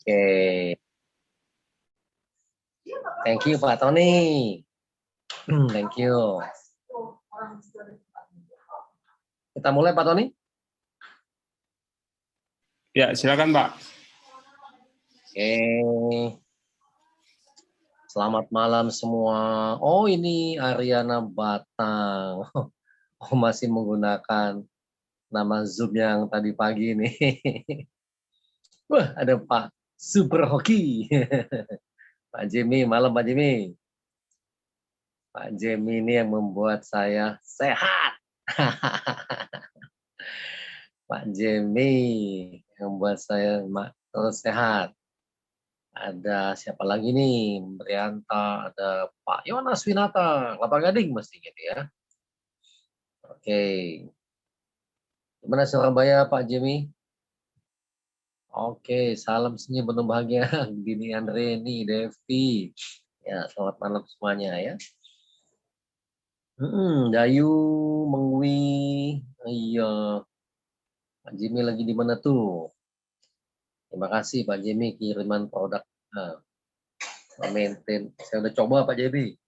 Oke, thank you Pak Tony. Thank you. Kita mulai Pak Tony. Ya, silakan Pak. Oke. Selamat malam semua. Oh, ini Ariana Batang. Oh, masih menggunakan nama Zoom yang tadi pagi nih. Wah, ada Pak Super Hoki. Pak Jimmy, malam Pak Jimmy. Pak Jimmy ini yang membuat saya sehat. Pak Jimmy yang membuat saya terus sehat. Ada siapa lagi nih? Brianta, ada Pak Yonas Winata, Kelapa Gading mesti gitu ya. Oke. Gimana Surabaya Pak Jimmy? Oke, salam senyum penuh bahagia. Dini Andreni, Devi. Ya, selamat malam semuanya ya. Dayu, Mengwi. Iya. Pak Jimmy lagi di mana tuh? Terima kasih Pak Jimmy kiriman produk. Nah, maintain. Saya udah coba Pak Jimmy.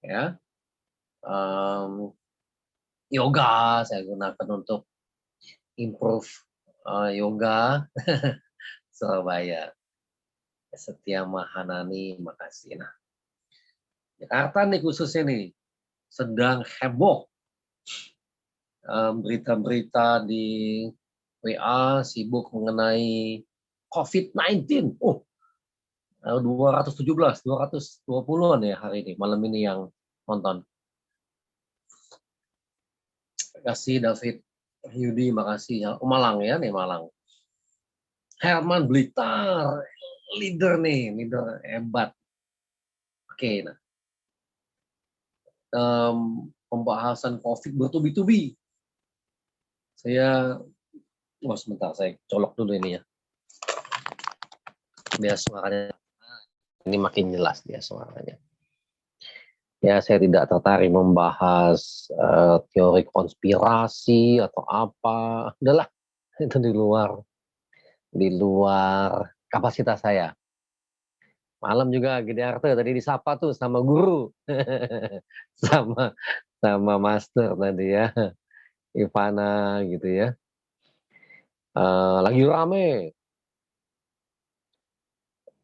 Ya. Yoga saya gunakan untuk improve yoga. Surabaya. Setia Mahanani, makasih. Nah, Jakarta nih khususnya nih sedang heboh berita-berita di WA sibuk mengenai COVID-19. 217, 220-an ya hari ini, malam ini yang nonton. Terima kasih David Yudi, makasih ya. Malang ya nih Malang. Herman Blitar, leader hebat. Oke, nah pembahasan COVID bertubi-tubi. Sebentar saya colok dulu ini ya. Biar suaranya ini makin jelas dia suaranya. Ya, saya tidak tertarik membahas teori konspirasi atau apa. Udahlah, itu di luar kapasitas saya. Malam juga Gede Arte tadi disapa tuh sama guru. sama master tadi ya. Ivana gitu ya. Lagi rame.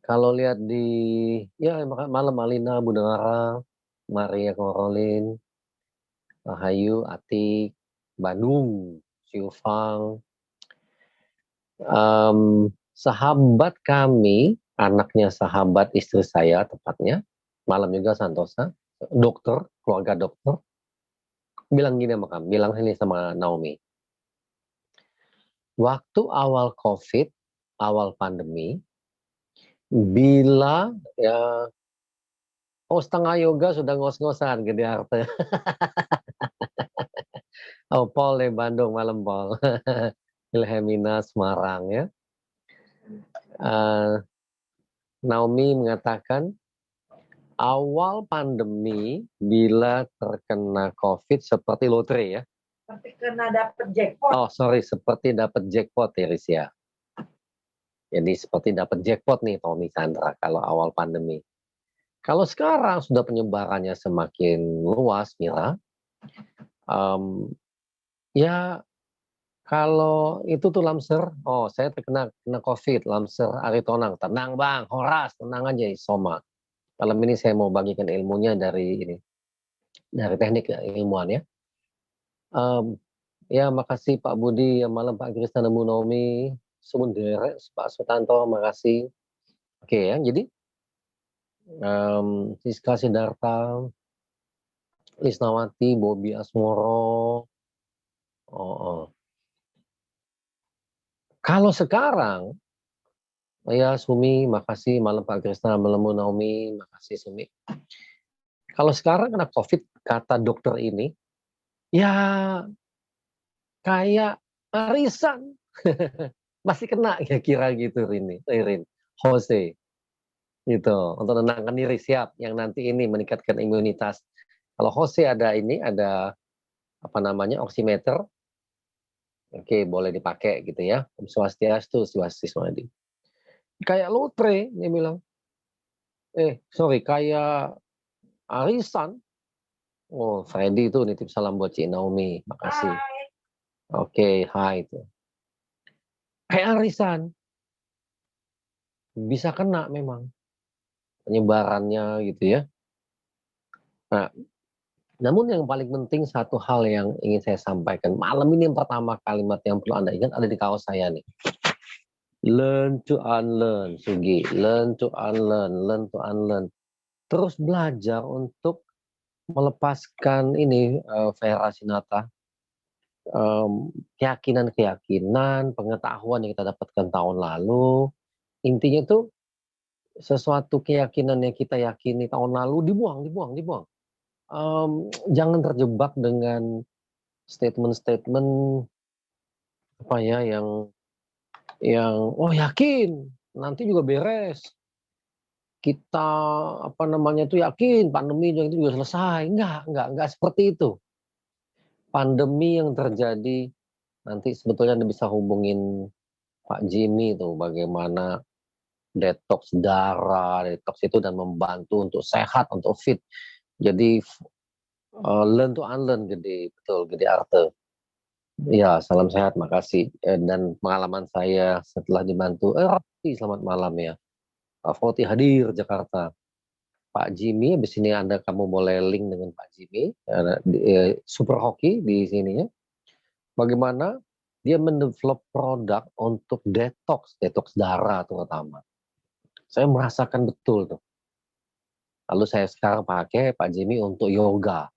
Kalau lihat di malam Malina, Budara, Maria Korolin, Rahayu, Atik, Bandung, Siufang, sahabat kami, anaknya sahabat istri saya tepatnya, malam juga Santosa, dokter, keluarga dokter, bilang gini sama kami, bilang ini sama Naomi. Waktu awal COVID, awal pandemi, bila ya setengah yoga sudah ngos-ngosan Gede Arte. Paul dari Bandung malam Paul. Wilhelmina Semarang ya. Naomi mengatakan awal pandemi bila terkena COVID seperti lotre ya. Seperti kena dapat jackpot. Seperti dapat jackpot ya Rizya. Jadi seperti dapat jackpot nih Tommy Chandra kalau awal pandemi. Kalau sekarang sudah penyebarannya semakin luas, Mira, ya kalau itu tuh Lamser, saya terkena COVID, Lamser Aritonang, tenang bang, Horas, tenang aja, Soma. Malam ini saya mau bagikan ilmunya dari teknik ilmuwan ya. Ya makasih Pak Budi, malam Pak Krisna Naomi, Sumundere, Pak Sutanto, makasih. Oke ya, jadi Siska Sidarta, Lisnawati, Bobi Asmoro. Kalau sekarang, ya Sumi, makasih. Malam Pak Krisna, malam Naomi, makasih Sumi. Kalau sekarang kena COVID, kata dokter ini, ya kayak arisan. Masih kena ya kira gitu Rin. Jose. Gitu, untuk menenangkan diri siap yang nanti ini meningkatkan imunitas. Kalau Jose ada oximeter, oke boleh dipakai gitu ya. Om Swastiastu, Swastiastu. kayak lotre, dia bilang. Sorry, kayak arisan. Oh, Freddy itu nitip salam buat Cik Naomi. Makasih. Hai. Oke, hai itu. Kayak arisan. Bisa kena memang penyebarannya gitu ya. Nah, namun yang paling penting satu hal yang ingin saya sampaikan. Malam ini yang pertama kalimat yang perlu Anda ingat ada di kaos saya nih. Learn to unlearn, Sugi. Learn to unlearn, learn to unlearn. Terus belajar untuk melepaskan ini, Vera Sinata, keyakinan-keyakinan, pengetahuan yang kita dapatkan tahun lalu. Intinya itu sesuatu keyakinan yang kita yakini tahun lalu dibuang. Jangan terjebak dengan statement-statement apa ya yang oh yakin nanti juga beres. Kita apa namanya itu yakin pandemi itu juga selesai. Enggak seperti itu. Pandemi yang terjadi nanti sebetulnya Anda bisa hubungin Pak Jimmy tuh bagaimana detox darah, detox itu dan membantu untuk sehat, untuk fit. Jadi learn to unlearn gede arte. Ya, salam sehat, makasih. Dan pengalaman saya setelah dibantu, Raffi, selamat malam ya. Pak Foti hadir Jakarta. Pak Jimmy, di sini kamu boleh link dengan Pak Jimmy, super hoki di sininya. Bagaimana dia mendevelop produk untuk detox darah terutama. Saya merasakan betul tuh. Lalu saya sekarang pakai Pak Jimmy untuk yoga.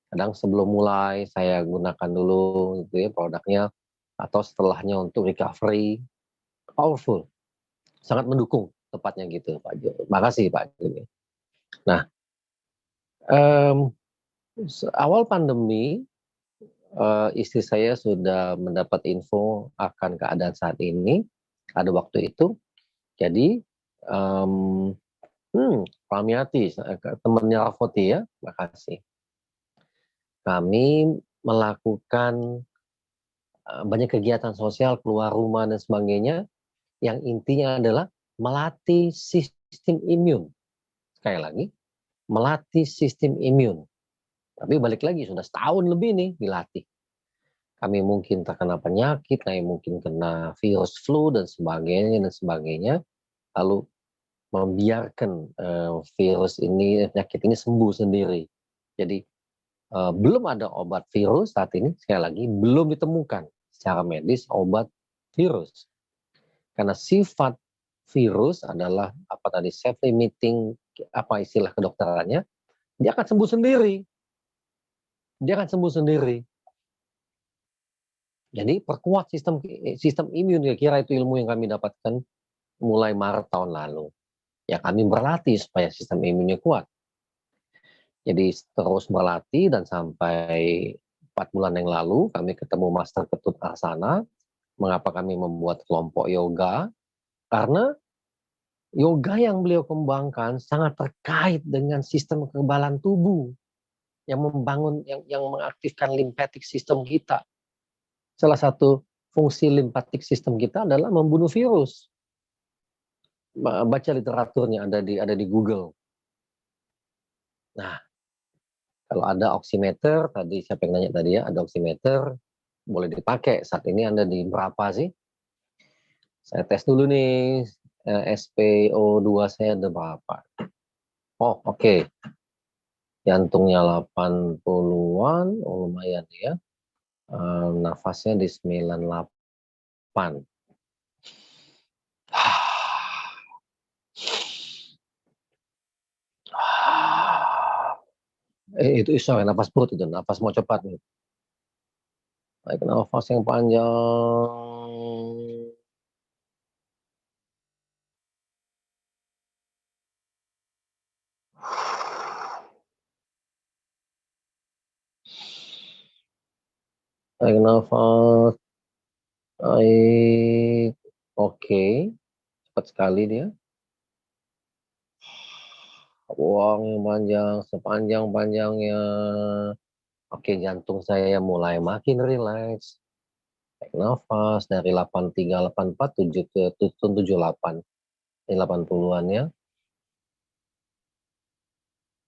Kadang sebelum mulai saya gunakan dulu gitu ya produknya atau setelahnya untuk recovery. Powerful. Sangat mendukung tepatnya gitu Pak Jo. Makasih Pak Jimmy. Nah, awal pandemi istri saya sudah mendapat info akan keadaan saat ini. Ada waktu itu. Jadi Pramiati, temannya Rafoti ya, makasih. Kami melakukan banyak kegiatan sosial, keluar rumah dan sebagainya, yang intinya adalah melatih sistem imun. Sekali lagi, melatih sistem imun. Tapi balik lagi, sudah setahun lebih nih dilatih. Kami mungkin terkena penyakit, kami mungkin kena virus flu dan sebagainya. Lalu membiarkan virus ini, penyakit ini sembuh sendiri. Jadi belum ada obat virus saat ini, sekali lagi belum ditemukan secara medis obat virus. Karena sifat virus adalah self-limiting, apa istilah kedokterannya, dia akan sembuh sendiri. Jadi perkuat sistem imun, kira-kira itu ilmu yang kami dapatkan mulai Maret tahun lalu. Ya kami berlatih supaya sistem imunnya kuat. Jadi terus berlatih dan sampai 4 bulan yang lalu kami ketemu Master Ketut Arsana. Mengapa kami membuat kelompok yoga? Karena yoga yang beliau kembangkan sangat terkait dengan sistem kekebalan tubuh yang mengaktifkan lymphatic system kita. Salah satu fungsi lymphatic system kita adalah membunuh virus. Baca literaturnya ada di Google. Nah, kalau ada oximeter, tadi siapa yang nanya tadi ya, ada oximeter, boleh dipakai. Saat ini Anda di berapa sih? Saya tes dulu nih, SpO2 saya ada berapa. Oh, oke. Jantungnya 80-an, oh lumayan ya. Nafasnya di 98. Itu sorry, nafas perut itu, nafas mau cepat nih. Tarik nafas yang panjang. Tarik nafas. Baik. Oke. Cepat sekali dia. Buang yang panjang, sepanjang-panjangnya. Oke, jantung saya mulai makin rileks. Tarik nafas dari 83, 84, 7 ke 78. di 80-an ya.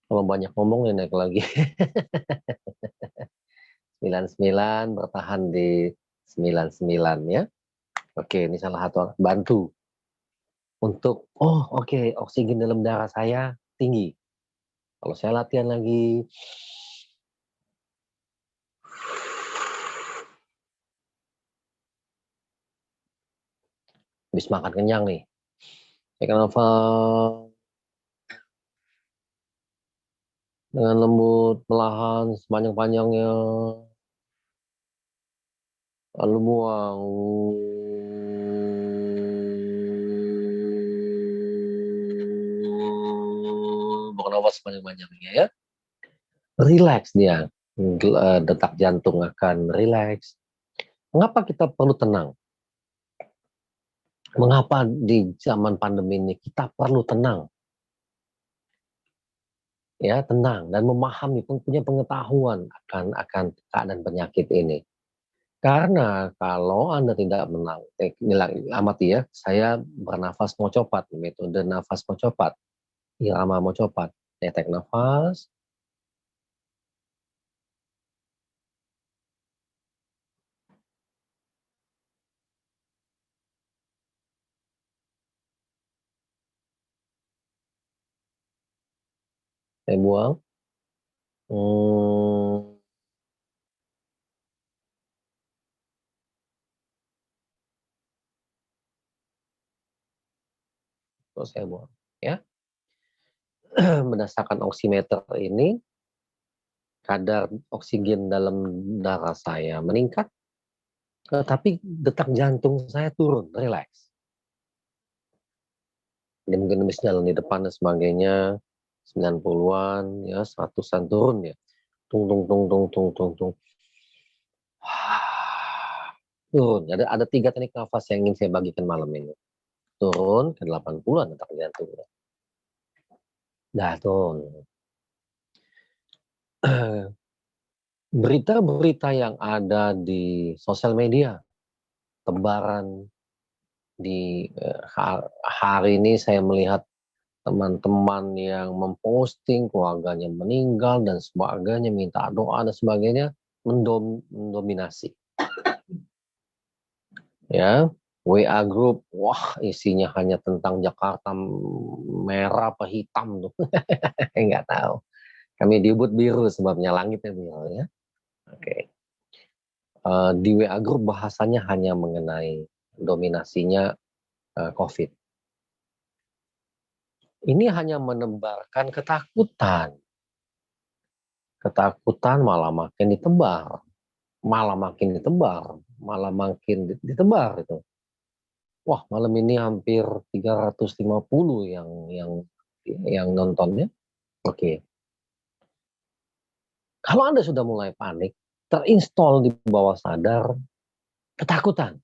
Kalau banyak ngomong ya naik lagi. 99 bertahan di 99 ya. Oke, ini salah satu bantu untuk oke, oksigen dalam darah saya tinggi. Kalau saya latihan lagi habis makan kenyang nih. Saya nafas dengan lembut, perlahan, sepanjang-panjangnya. Lalu buang. Buang nafas sepanjang-panjangnya ya. Relax dia. Detak jantung akan relax. Mengapa kita perlu tenang? Mengapa di zaman pandemi ini kita perlu tenang? Ya, tenang dan memahami, punya pengetahuan akan keadaan penyakit ini. Karena kalau Anda tidak menang, amati ya, saya bernafas mocopat, metode nafas mocopat, irama mocopat. Saya tarik nafas, saya buang. Terus saya buang. Ya, berdasarkan oximeter ini, kadar oksigen dalam darah saya meningkat, tapi detak jantung saya turun, relax. Ini mungkin habis jalan di depan dan sebagainya, 90-an, ya 100-an turun ya. Tung, tung, tung, tung, tung, tung, tung. Turun. Ada 3 teknik nafas yang ingin saya bagikan malam ini. Turun ke 80-an detak jantungnya. Dah turun. Berita-berita yang ada di sosial media, tebaran di hari ini saya melihat teman-teman yang memposting keluarganya meninggal dan sebagainya, minta doa dan sebagainya, mendominasi. Ya, WA group, wah isinya hanya tentang Jakarta merah apa hitam tuh, nggak tahu. Kami diubut biru sebabnya langitnya biru ya. Oke. Di WA group bahasanya hanya mengenai dominasinya COVID. Ini hanya menebarkan ketakutan. Ketakutan malah makin ditebar, malah makin ditebar, malah makin ditebar itu. Wah, malam ini hampir 350 yang nontonnya. Oke. Kalau Anda sudah mulai panik, terinstall di bawah sadar ketakutan.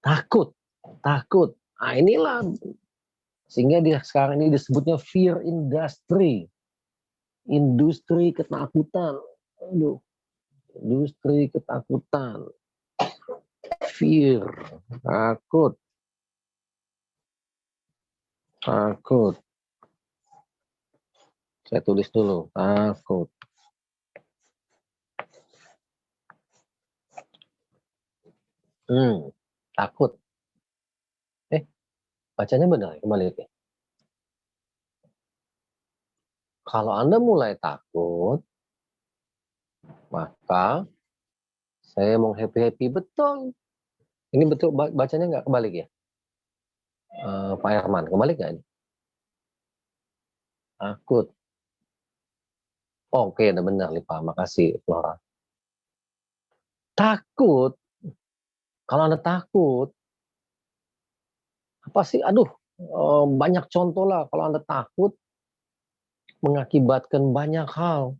Takut. Nah, inilah sehingga dia sekarang ini disebutnya fear industry. Industri ketakutan. Aduh. Industri ketakutan. Fear. Takut. Saya tulis dulu. Takut. Takut. Bacanya benar, kembali ke. Kalau Anda mulai takut, maka saya mau happy-happy betul. Ini betul bacanya nggak kebalik ya? Pak Herman, kebalik nggak ini? Takut. Oke, udah benar, Lipa. Makasih, Flora. Takut. Kalau Anda takut, apa sih? Aduh, banyak contoh lah. Kalau Anda takut, mengakibatkan banyak hal.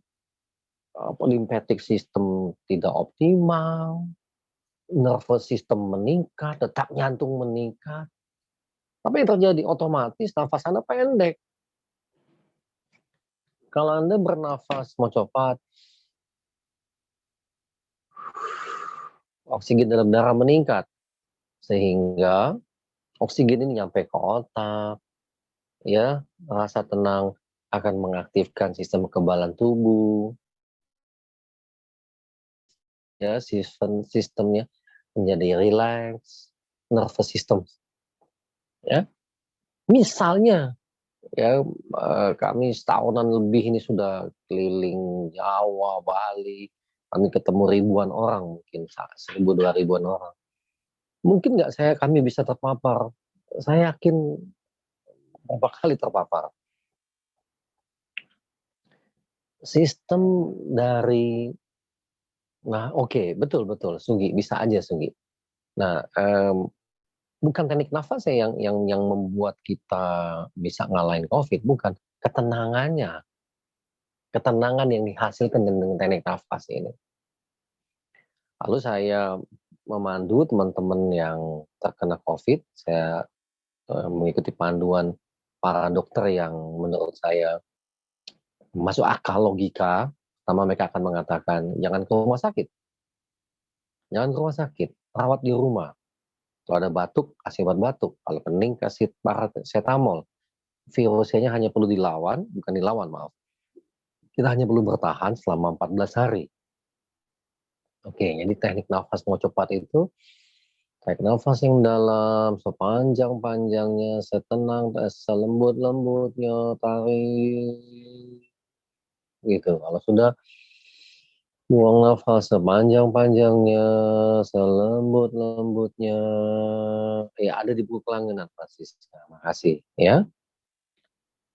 Lymphatic system tidak optimal, nervous system meningkat, detak jantung meningkat. Apa yang terjadi? Otomatis nafas Anda pendek. Kalau Anda bernafas mocopat, oksigen dalam darah meningkat, sehingga Oksigen ini nyampe ke otak, ya, rasa tenang akan mengaktifkan sistem kekebalan tubuh, ya, sistemnya menjadi relax, nervous system, ya. Misalnya, ya, kami setahunan lebih ini sudah keliling Jawa, Bali, kami ketemu ribuan orang, mungkin 1.000-2.000 orang. Mungkin nggak kami bisa terpapar. Saya yakin berapa kali terpapar. Sistem dari, nah oke, betul, Sugi, bisa aja Sugi. Nah, bukan teknik nafas ya yang membuat kita bisa ngalahin COVID, bukan. Ketenangan yang dihasilkan dengan teknik nafas ini. Lalu saya memandu teman-teman yang terkena COVID, saya mengikuti panduan para dokter yang menurut saya masuk akal logika. Pertama mereka akan mengatakan, jangan ke rumah sakit. Jangan ke rumah sakit, rawat di rumah. Kalau ada batuk, kasih obat batuk. Kalau pening, kasih paracetamol. Virusnya hanya perlu dilawan, bukan dilawan, maaf. Kita hanya perlu bertahan selama 14 hari. Oke, jadi teknik nafas mau cepat itu, tarik nafas yang dalam, sepanjang-panjangnya, setenang, selembut-lembutnya, tarik. Gitu. Kalau sudah, buang nafas sepanjang-panjangnya, selembut-lembutnya. Ya, ada di buku Kelangenan, Francisca. Makasih, ya.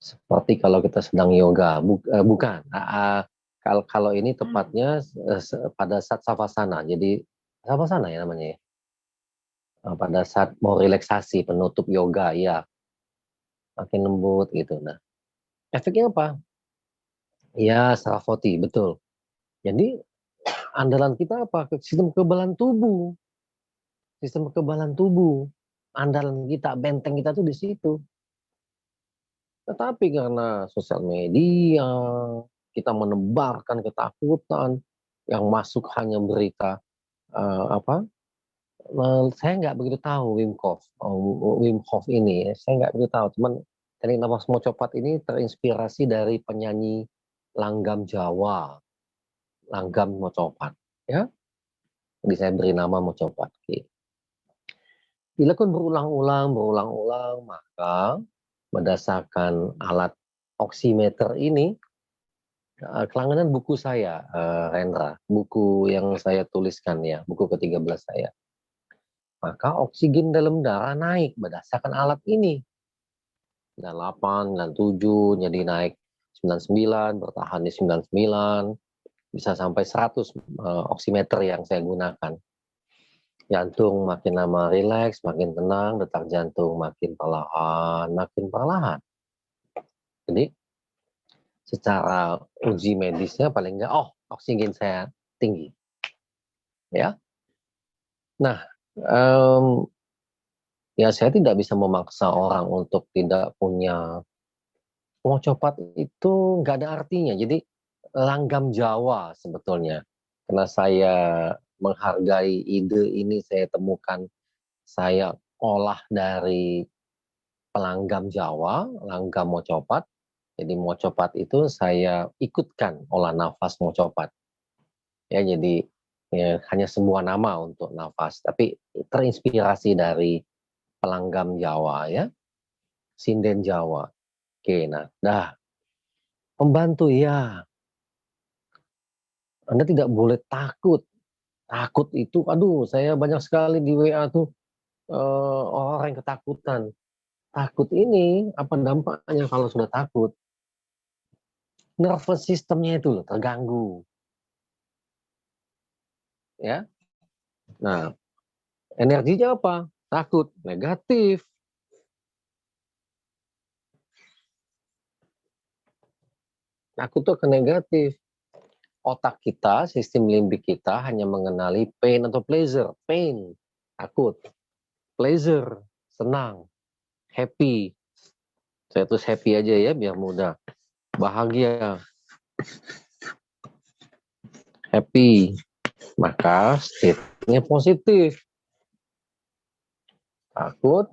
Seperti kalau kita sedang yoga, bukan. Kalau ini tepatnya pada saat savasana. Jadi savasana ya namanya ya. Pada saat mau relaksasi, penutup yoga, ya makin lembut gitu. Nah, efeknya apa? Ya, Sarasvati, betul. Jadi andalan kita apa? Sistem kekebalan tubuh. Sistem kekebalan tubuh. Andalan kita, benteng kita tuh di situ. Tetapi karena sosial media, kita menebarkan ketakutan, yang masuk hanya berita apa? Saya nggak begitu tahu Wim Hof ini, saya nggak begitu tahu. Cuman teknik nafas mocopat ini terinspirasi dari penyanyi langgam Jawa, langgam mocopat, ya. Jadi saya beri nama mocopat. Dilakukan berulang-ulang, maka berdasarkan alat oximeter ini, Kelangenan buku saya, Rendra, buku yang saya tuliskan ya, buku ke-13 saya. Maka oksigen dalam darah naik berdasarkan alat ini. 98, 97, jadi naik 99, bertahan di 99, bisa sampai 100 oximeter yang saya gunakan. Jantung makin lama rileks, makin tenang, detak jantung makin perlahan. Jadi secara uji medisnya paling enggak, oksigen saya tinggi. Ya. Nah, ya saya tidak bisa memaksa orang untuk tidak punya. Mocopat itu nggak ada artinya. Jadi langgam Jawa sebetulnya. Karena saya menghargai ide ini, saya temukan, saya olah dari pelanggam Jawa, langgam mocopat. Jadi mocopat itu saya ikutkan olah nafas mocopat. Ya, jadi ya, hanya sebuah nama untuk nafas, tapi terinspirasi dari pelanggam Jawa ya, sinden Jawa. Oke, nah, membantu ya. Anda tidak boleh takut. Takut itu, aduh, saya banyak sekali di WA tuh orang yang ketakutan. Takut ini apa dampaknya kalau sudah takut? Nervous systemnya itu loh terganggu. Ya. Nah, energinya apa? Takut, negatif. Takut tuh ke negatif. Otak kita, sistem limbik kita hanya mengenali pain atau pleasure. Pain, takut. Pleasure, senang. Happy. Saya tulis happy aja ya biar mudah. Bahagia. Happy. Maka state-nya positif. Takut,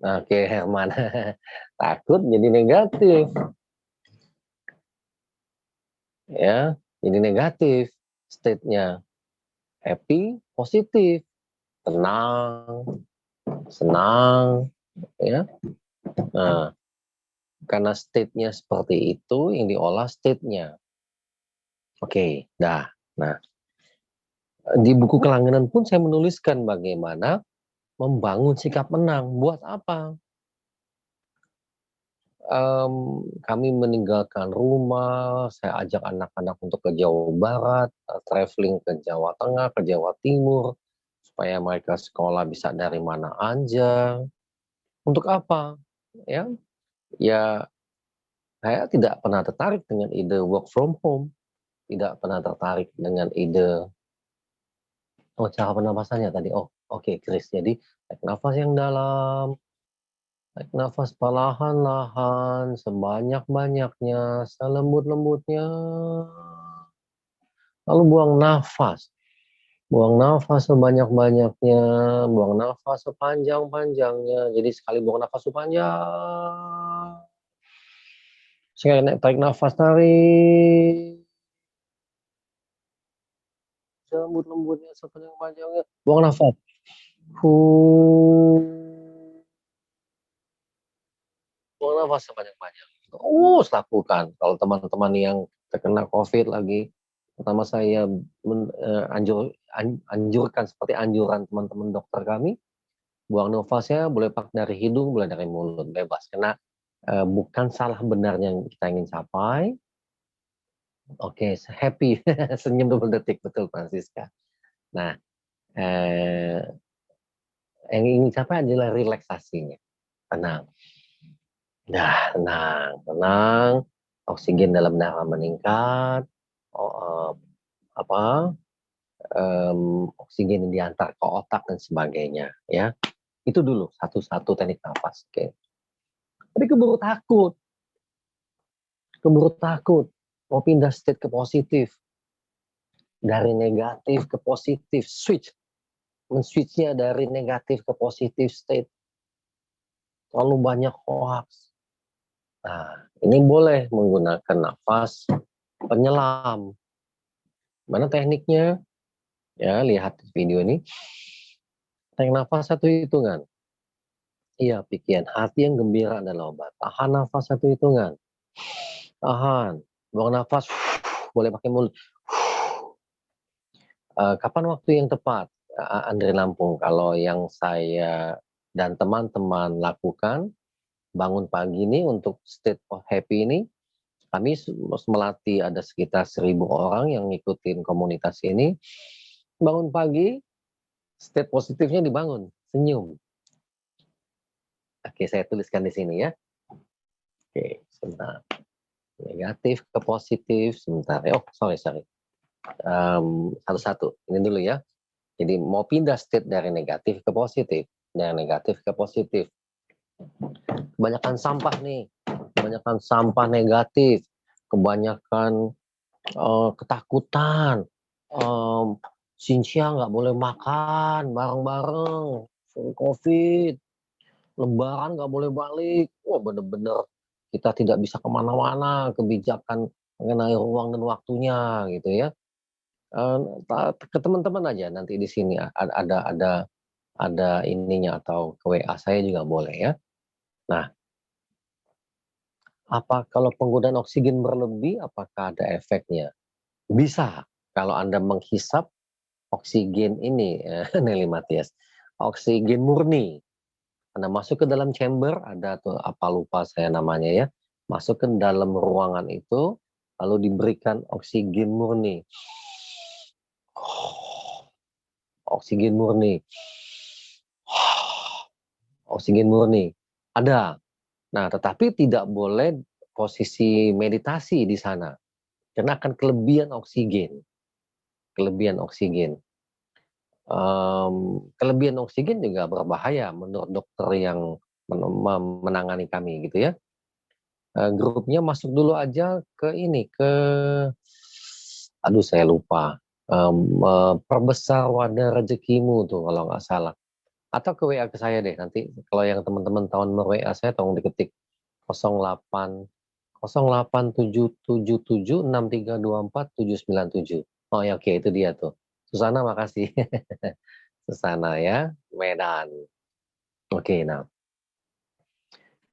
Oke, Herman. Takut jadi negatif. Ya, jadi negatif state-nya. Happy, positif. Tenang, senang, ya. Nah, karena state-nya seperti itu, yang diolah state-nya. Oke, dah. Nah, di buku Kelangenan pun saya menuliskan bagaimana membangun sikap menang. Buat apa? Kami meninggalkan rumah, saya ajak anak-anak untuk ke Jawa Barat, traveling ke Jawa Tengah, ke Jawa Timur, supaya mereka sekolah bisa dari mana aja. Untuk apa? Ya, ya saya tidak pernah tertarik dengan ide work from home, tidak pernah tertarik dengan ide cara pernapasannya tadi. Oh, oke, Chris. Jadi tarik nafas yang dalam, tarik nafas perlahan-lahan, sebanyak-banyaknya, selembut-lembutnya. Lalu buang nafas. Buang nafas sebanyak-banyaknya, buang nafas sepanjang-panjangnya. Jadi sekali buang nafas sepanjang. Sekali tarik nafas, tarik. Selembut-lembutnya, sepanjang-panjangnya. Buang nafas. Buang nafas sepanjang-panjang. Terus lakukan. Kalau teman-teman yang terkena COVID lagi, pertama saya anjurkan seperti anjuran teman-teman dokter kami, buang nafasnya boleh pakai dari hidung, boleh dari mulut, bebas. Karena bukan salah benarnya yang kita ingin capai. Oke, happy, senyum 20 detik, betul Francisca. Nah, yang ingin capai adalah relaksasinya, tenang. Dah, tenang. Oksigen dalam darah meningkat. Oksigen yang diantar ke otak dan sebagainya, ya. Itu dulu satu-satu teknik nafas. Oke. Tapi keburu takut, mau pindah state ke positif, dari negatif ke positif, men-switchnya dari negatif ke positif state. Terlalu banyak hoax. Nah, ini boleh menggunakan nafas penyelam. Mana tekniknya? Ya, lihat video ini. Tarik nafas 1 hitungan. Iya, pikiran. Hati yang gembira adalah obat. Tahan nafas 1 hitungan. Tahan. Buang nafas. Boleh pakai mulut. Kapan waktu yang tepat, Andre Lampung? Kalau yang saya dan teman-teman lakukan, bangun pagi ini untuk state of happy ini, kami melatih ada sekitar 1.000 orang yang ngikutin komunitas ini. Bangun pagi, state positifnya dibangun, senyum. Oke, saya tuliskan di sini ya. Oke, sebentar. Negatif ke positif, sebentar. Oh, sorry. Satu-satu. Ini dulu ya. Jadi mau pindah state dari negatif ke positif, dari negatif ke positif. Kebanyakan sampah nih, kebanyakan sampah negatif, kebanyakan ketakutan. Sinsia nggak boleh makan bareng-bareng, COVID, Lebaran nggak boleh balik. Wah, bener-bener kita tidak bisa kemana-mana, kebijakan mengenai ruang dan waktunya gitu ya. Ke teman-teman aja nanti di sini ada ininya atau ke WA saya juga boleh ya. Nah, apa kalau penggunaan oksigen berlebih, apakah ada efeknya? Bisa kalau Anda menghisap oksigen ini, Nelly Matias, oksigen murni. Anda masuk ke dalam chamber, ada tuh apa lupa saya namanya ya, masuk ke dalam ruangan itu, lalu diberikan oksigen murni. Oksigen murni. Oksigen murni. Ada. Nah, tetapi tidak boleh posisi meditasi di sana. Karena akan kelebihan oksigen. Kelebihan oksigen. Kelebihan oksigen juga berbahaya menurut dokter yang menangani kami gitu ya. Grupnya masuk dulu aja ke ini, aduh saya lupa. Perbesar wadah rezekimu tuh kalau nggak salah. Atau ke WA ke saya deh nanti. Kalau yang teman-teman tahu nomor WA saya, tolong diketik 08 0877776324 797. Oh ya, oke, itu dia tuh. Susana, makasih. Susana ya, Medan. Oke, nah.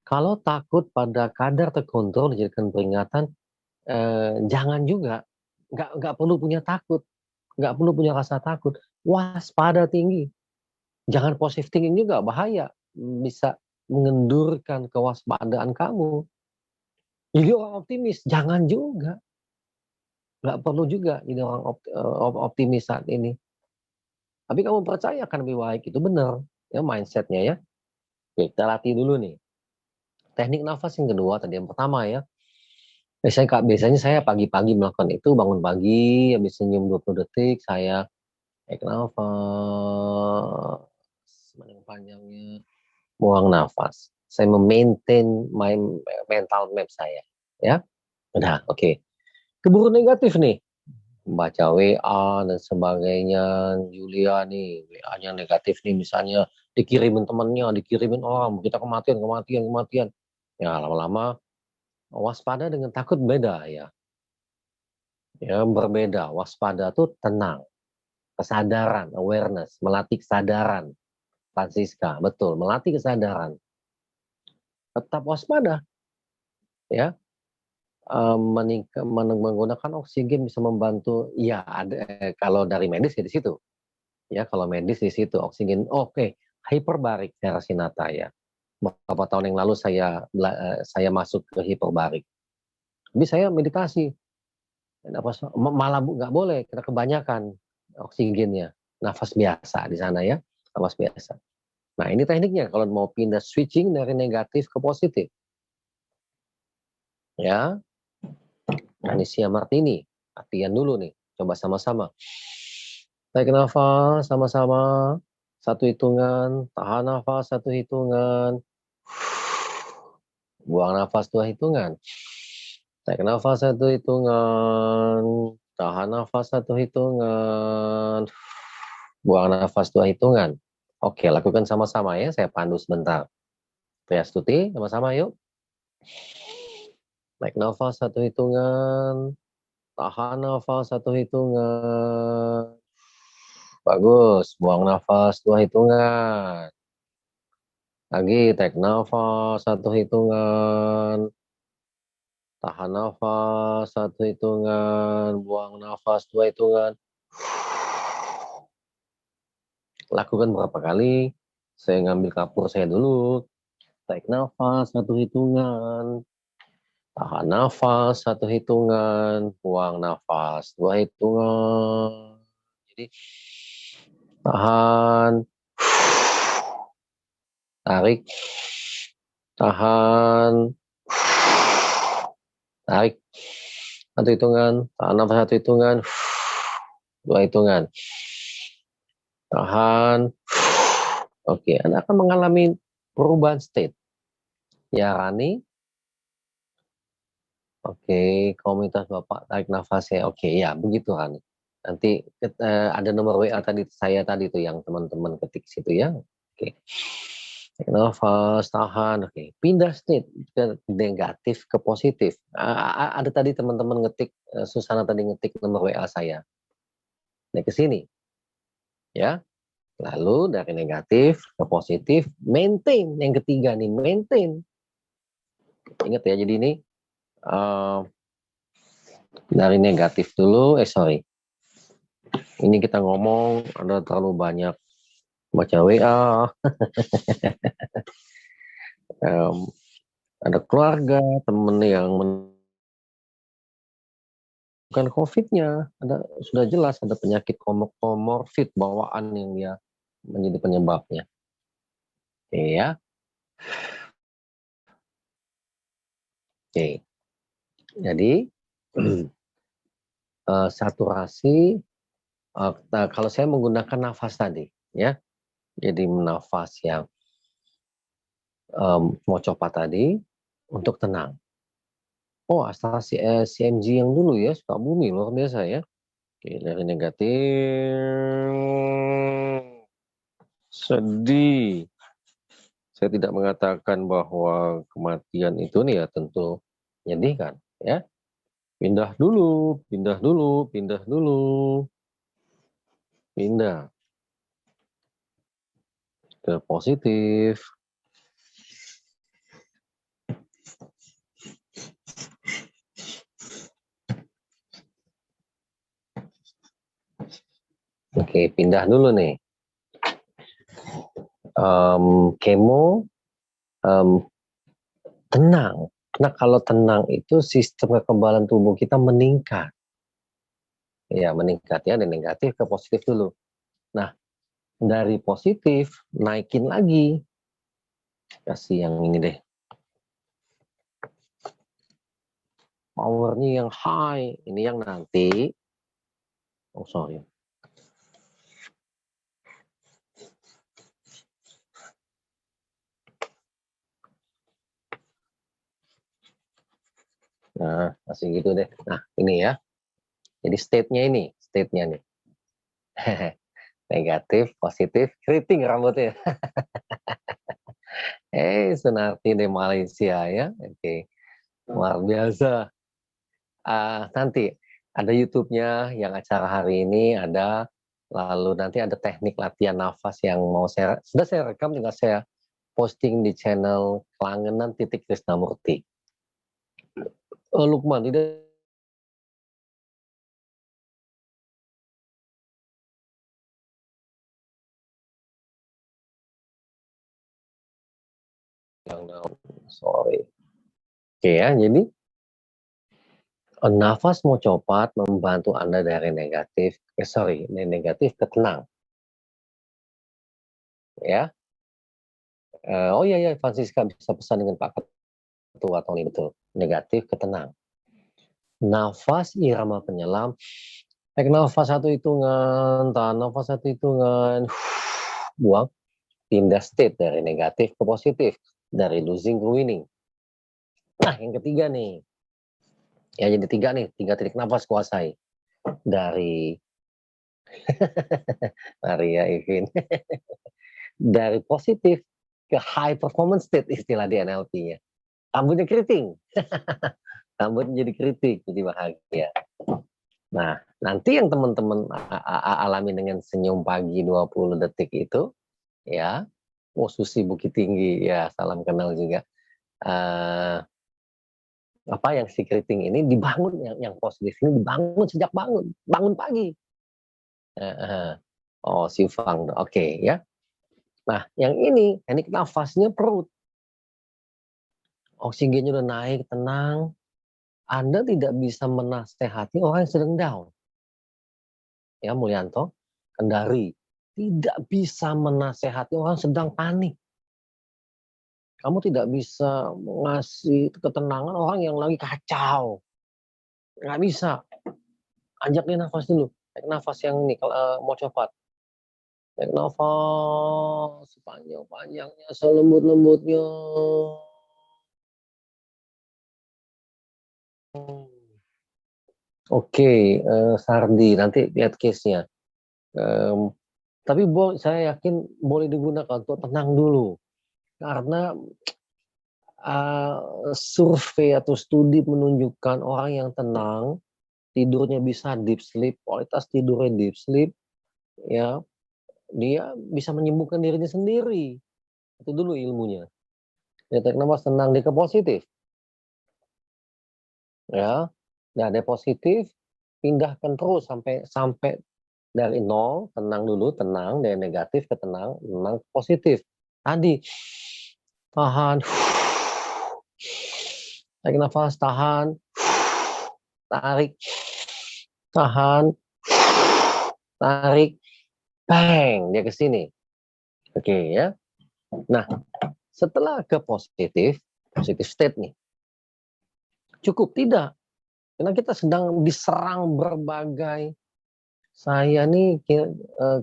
Kalau takut pada kadar terkontrol dijadikan peringatan, jangan juga. Nggak perlu punya takut. Nggak perlu punya rasa takut. Waspada tinggi. Jangan positive thinking juga, bahaya. Bisa mengendurkan kewaspadaan kamu. Jadi orang optimis, jangan juga. Nggak perlu juga jadi orang optimis saat ini. Tapi kamu percaya akan lebih baik, itu benar. Ya, mindsetnya ya. Oke, kita latih dulu nih. Teknik nafas yang kedua, tadi yang pertama ya. Biasanya saya pagi-pagi melakukan itu, bangun pagi, habis senyum 20 detik, saya tarik nafas, yang panjangnya, buang nafas. Saya memaintain my mental map saya. Ya, udah, oke. Keburu negatif nih. Baca WA dan sebagainya, Julia nih, WA-nya negatif nih, misalnya dikirimin temennya, dikirimin orang, kita kematian. Ya, lama-lama waspada dengan takut beda ya. Ya, berbeda. Waspada tuh tenang, kesadaran, awareness, melatih kesadaran. Francisca, betul, melatih kesadaran. Tetap waspada, ya. Menggunakan oksigen bisa membantu. Ya, ada kalau dari medis ya di situ. Ya, kalau medis di situ oksigen. Oke, hiperbarik Terasinata ya. Beberapa tahun yang lalu saya masuk ke hiperbarik. Tapi saya meditasi. Malah nggak boleh, karena kebanyakan oksigennya. Nafas biasa di sana ya, nafas biasa. Nah, ini tekniknya kalau mau pindah switching dari negatif ke positif. Ya, Anisia Martini, latihan dulu nih. Coba sama-sama. Tarik nafas sama-sama. Satu hitungan, tahan nafas satu hitungan. Buang nafas 2 hitungan. Tarik nafas 1 hitungan. Tahan nafas 1 hitungan. Buang nafas 2 hitungan. Oke, lakukan sama-sama ya. Saya pandu sebentar. Triastuti, sama-sama yuk. Tarik nafas 1 hitungan. Tahan nafas 1 hitungan. Bagus. Buang nafas 2 hitungan. Lagi, tarik nafas 1 hitungan. Tahan nafas 1 hitungan. Buang nafas 2 hitungan. Lakukan berapa kali. Saya ngambil kapur saya dulu. Tarik nafas 1 hitungan. Tahan nafas 1 hitungan. Buang nafas 2 hitungan. Jadi tahan. Tarik. Tahan. Tarik. 1 hitungan. Tahan nafas 1 hitungan. 2 hitungan. Tahan. Oke, Anda akan mengalami perubahan state. Ya, Rani. Oke, komunitas Bapak tarik nafasnya. Oke, ya, begitu Rani. Nanti ada nomor WA tadi saya tadi tuh yang teman-teman ketik situ ya. Oke. Tarik nafas, tahan. Oke, pindah state ke negatif ke positif. Ada tadi teman-teman ngetik, Susana tadi ngetik nomor WA saya. Nah, ke sini. Ya. Lalu dari negatif ke positif, maintain. Yang ketiga nih, maintain. Ingat ya, jadi ini dari negatif dulu. Sorry. Ini kita ngomong, ada terlalu banyak baca WA. Ada keluarga, temen yang bukan COVID-nya. Sudah jelas ada penyakit komorbid bawaan yang dia menjadi penyebabnya. Oke ya. Oke. Jadi saturasi. Kalau saya menggunakan nafas tadi, ya. Jadi nafas yang mau coba tadi untuk tenang. Oh, asal CMG yang dulu ya, Sukabumi, luar biasa ya. Oke, dari negatif. Sedih. Saya tidak mengatakan bahwa kematian itu nih ya tentu menyedihkan, ya. Pindah dulu, pindah dulu, pindah dulu. Pindah ke positif. Oke, pindah dulu nih. Kemo, tenang. Karena kalau tenang itu sistem kekebalan tubuh kita meningkat. Ya, meningkat ya, dari negatif ke positif dulu. Nah, dari positif, naikin lagi. Kasih yang ini deh. Powernya yang high. Ini yang nanti. Oh, sorry. Nah, masih gitu deh. Nah, ini ya. Jadi state-nya ini. State-nya nih. Negatif, positif, keriting rambutnya. Sunarti dari Malaysia ya. Oke. Luar biasa. Nanti ada YouTube-nya yang acara hari ini ada. Lalu nanti ada teknik latihan nafas yang sudah saya rekam, tinggal saya posting di channel Kelangenan Krisnamurti. Lukman, tidak yang sorry. Oke ya, jadi nafas mau cepat membantu Anda dari dari negatif ke tenang. Ya. Oh iya, Francisca bisa pesan dengan Pak Ketua Tony, betul. Negatif ke tenang. Nafas irama penyelam. Tarik nafas satu hitungan, tahan nafas satu hitungan, buang. Pindah state dari negatif ke positif, dari losing ke winning. Nah, yang ketiga nih. Ya, jadi tiga titik nafas kuasai. Dari Maria Ivin. Dari positif ke high performance state istilah di NLP-nya. Rambutnya keriting. Rambut jadi kritik, jadi bahagia. Nah, nanti yang teman-teman alami dengan senyum pagi 20 detik itu, ya, Susi Bukit Tinggi, ya, salam kenal juga. Yang si keriting ini dibangun, yang positif ini dibangun sejak bangun pagi. Si Fang, oke, ya. Nah, yang ini, teknik nafasnya perut. Oksigennya udah naik, tenang. Anda tidak bisa menasehati orang yang sedang down. Ya, Mulyanto, Kendari. Tidak bisa menasehati orang sedang panik. Kamu tidak bisa mengasih ketenangan orang yang lagi kacau. Nggak bisa. Ajak dia nafas dulu. Tarik nafas yang ini, kalau mau cepat. Tarik nafas sepanjang-panjangnya, selembut-lembutnya. Oke, Sardi, nanti lihat case-nya. Tapi saya yakin boleh digunakan untuk tenang dulu. Karena survei atau studi menunjukkan orang yang tenang, tidurnya bisa deep sleep, kualitas tidurnya deep sleep, ya, dia bisa menyembuhkan dirinya sendiri. Itu dulu ilmunya. Ya, tarik nafas, tenang, dia ke positif. Ya, nah, dia positif, pindahkan terus sampai dari nol, tenang dulu, tenang, dari negatif ke tenang ke positif. Tadi, tahan, tarik nafas, tahan, tarik, tahan, tarik, bang, dia ke sini. Oke, ya. Nah, setelah ke positif state nih, cukup tidak? Karena kita sedang diserang berbagai. Saya nih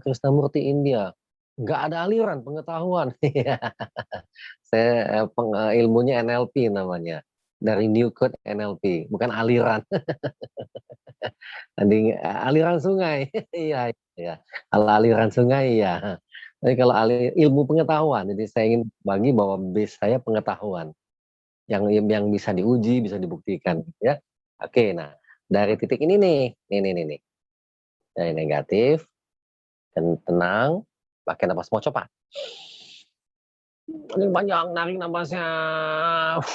Krisnamurti India, nggak ada aliran pengetahuan. Saya ilmunya NLP namanya, dari New Code NLP, bukan aliran. Aliran sungai, iya. Kalau aliran sungai ya, Tapi kalau ilmu pengetahuan, jadi saya ingin bagi bahwa base saya pengetahuan yang bisa diuji, bisa dibuktikan, ya. Oke, nah dari titik ini nih, nih. Dari negatif, tenang, pakai napas mau coba. Paling panjang, narik napasnya,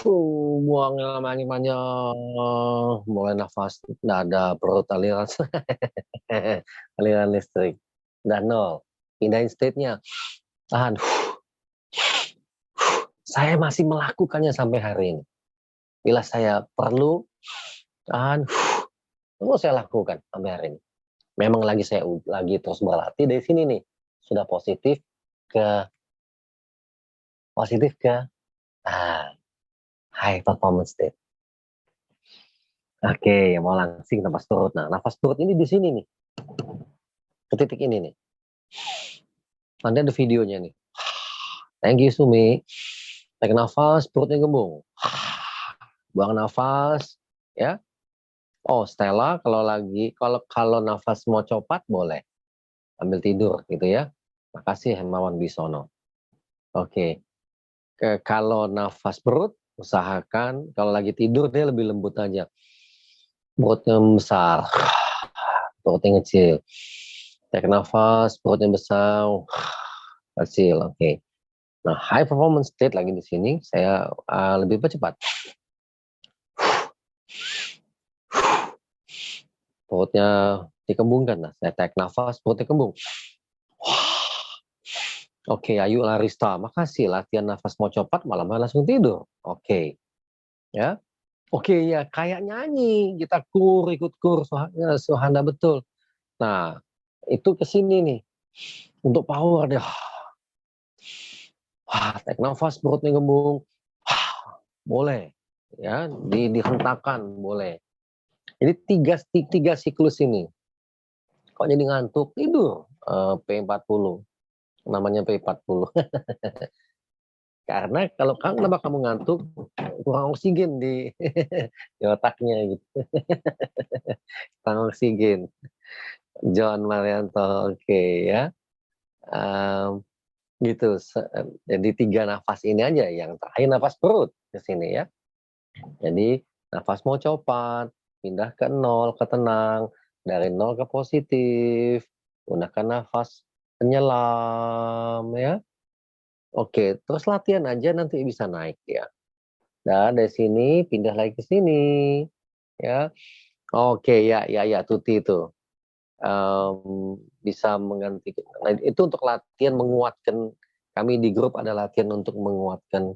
buang yang panjang, mulai nafas dada, perut, aliran, aliran listrik, dan nol. Pindahin state-nya, tahan. Saya masih melakukannya sampai hari ini. Bila saya perlu, tahan, terus saya lakukan sampai hari ini. Memang saya lagi terus berlatih dari sini nih. Sudah positif ke high performance state. Oke, mau langsing nafas turut. Nah, nafas turut ini di sini nih. Ke titik ini nih. Nanti ada videonya nih. Thank you, Sumi. Tarik nafas, perutnya gembung. Buang nafas, ya. Oh, Stella, kalau nafas mau copat boleh ambil tidur gitu ya. Makasih Hemawan Bisono. Oke. Kalau nafas perut, usahakan kalau lagi tidur dia lebih lembut aja. Perutnya besar, perutnya kecil. Tarik nafas, perutnya besar, kecil. Oke. Nah, high performance state lagi di sini, saya lebih cepat. Perutnya dikembungkan. Nah, saya tarik nafas, perutnya kembung. Oke, Ayu Larista, makasih latihan nafas mau cepat malam langsung tidur. Oke, ya. Oke ya, kayak nyanyi kita ikut kur, Suhanda betul. Nah, itu ke sini nih untuk power deh. Tarik nafas, perutnya gembung. Boleh, ya, dihentakkan boleh. Jadi tiga siklus ini. Kok jadi ngantuk tidur? P40. Namanya P40. Karena kenapa kamu ngantuk, kurang oksigen di di otaknya gitu. Kurang oksigen. John Marianto, oke ya. Gitu. Jadi 3 nafas ini aja, yang terakhir nafas perut ke sini ya. Jadi nafas mau copat, pindah ke 0 ke tenang, dari 0 ke positif, gunakan nafas penyelam ya. Oke, terus latihan aja nanti bisa naik ya. Dan dari sini pindah lagi ke sini ya. Oke ya Tuti itu bisa menggantikan. Nah, itu untuk latihan menguatkan. Kami di grup ada latihan untuk menguatkan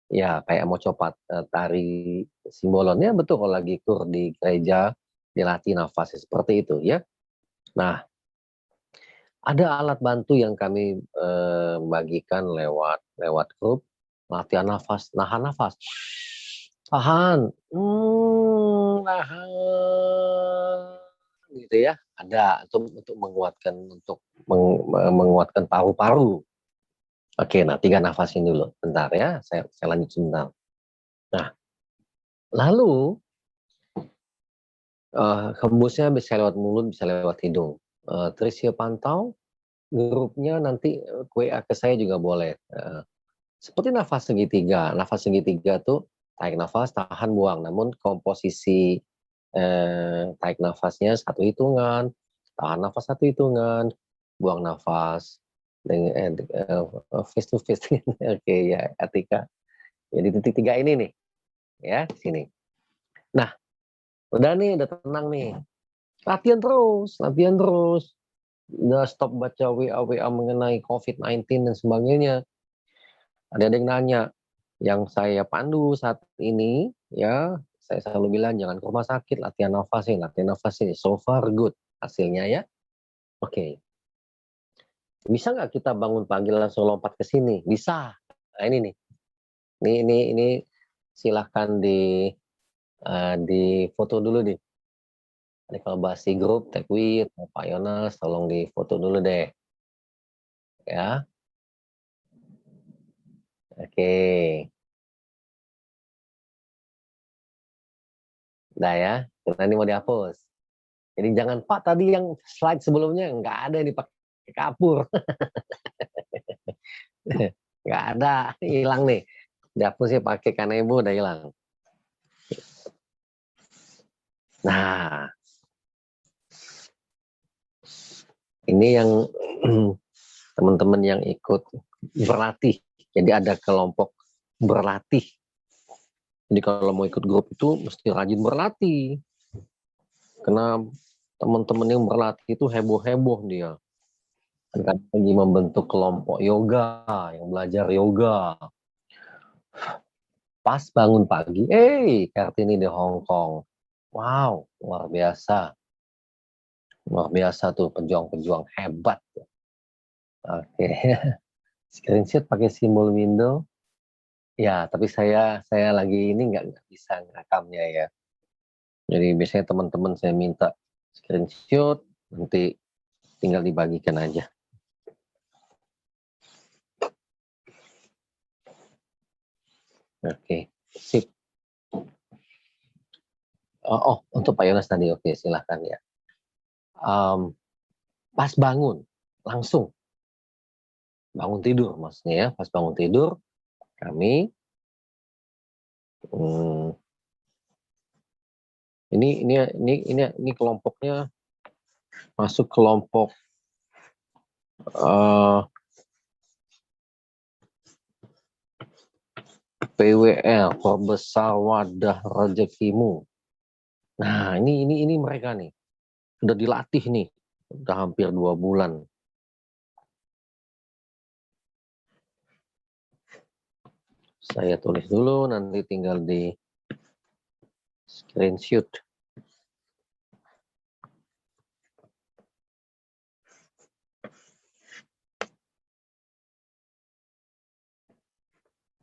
ya kayak mau copat tari simbolonnya betul kalau lagi kur di gereja dilatih nafas seperti itu ya. Nah, ada alat bantu yang kami bagikan lewat grup latihan nafas, nahan nafas. Tahan. Nahan gitu ya. Ada untuk menguatkan paru-paru. Oke, nah 3 nafas ini dulu. Bentar ya, saya lanjut sebentar. Nah, lalu hembusnya bisa lewat mulut, bisa lewat hidung. Trisio pantau grupnya nanti WA ke saya juga boleh. Seperti nafas segitiga. Nafas segitiga tuh tarik nafas, tahan, buang. Namun komposisi tarik nafasnya 1 hitungan, tahan nafas 1 hitungan, buang nafas dengan face to face. Oke ya, Atika. Jadi titik 3 ini nih, ya sini. Nah, udah tenang nih. Latihan terus. Udah stop baca WA mengenai COVID-19 dan sebagainya. Ada yang nanya, yang saya pandu saat ini, ya, saya selalu bilang jangan ke rumah sakit, latihan nafas ini. So far good hasilnya ya. Oke. Bisa nggak kita bangun pagi langsung lompat ke sini? Bisa. Nah ini nih. Ini silahkan di foto dulu nih. Ini kalau bahasi grup, Tekwit, Pak Yonas, tolong di foto dulu deh. Ya. Oke. Udah ya. Karena ini mau dihapus. Jadi jangan Pak tadi yang slide sebelumnya nggak ada yang dipakai kapur. Nggak ada, hilang nih. Dihapus sih pakai Kanebo udah hilang. Nah, ini yang teman-teman yang ikut berlatih. Jadi ada kelompok berlatih. Jadi kalau mau ikut grup itu mesti rajin berlatih. Karena teman-teman yang berlatih itu heboh-heboh dia. Kan lagi membentuk kelompok yoga, yang belajar yoga. Pas bangun pagi, Kartini di Hong Kong. Wow, luar biasa. Luar biasa tuh, pejuang-pejuang hebat. Oke, screenshot pakai simbol window. Ya, tapi saya lagi ini nggak bisa ngerekamnya ya. Jadi biasanya teman-teman saya minta screenshot, nanti tinggal dibagikan aja. Oke, sip. Untuk Pak Yonas tadi, oke, silahkan ya. Pas bangun, langsung bangun tidur, maksudnya ya. Pas bangun tidur, kami ini kelompoknya masuk kelompok PWL, Perbesar Wadah Rezekimu. Nah, ini mereka nih. Udah dilatih nih. Udah hampir 2 bulan. Saya tulis dulu, nanti tinggal di screenshot.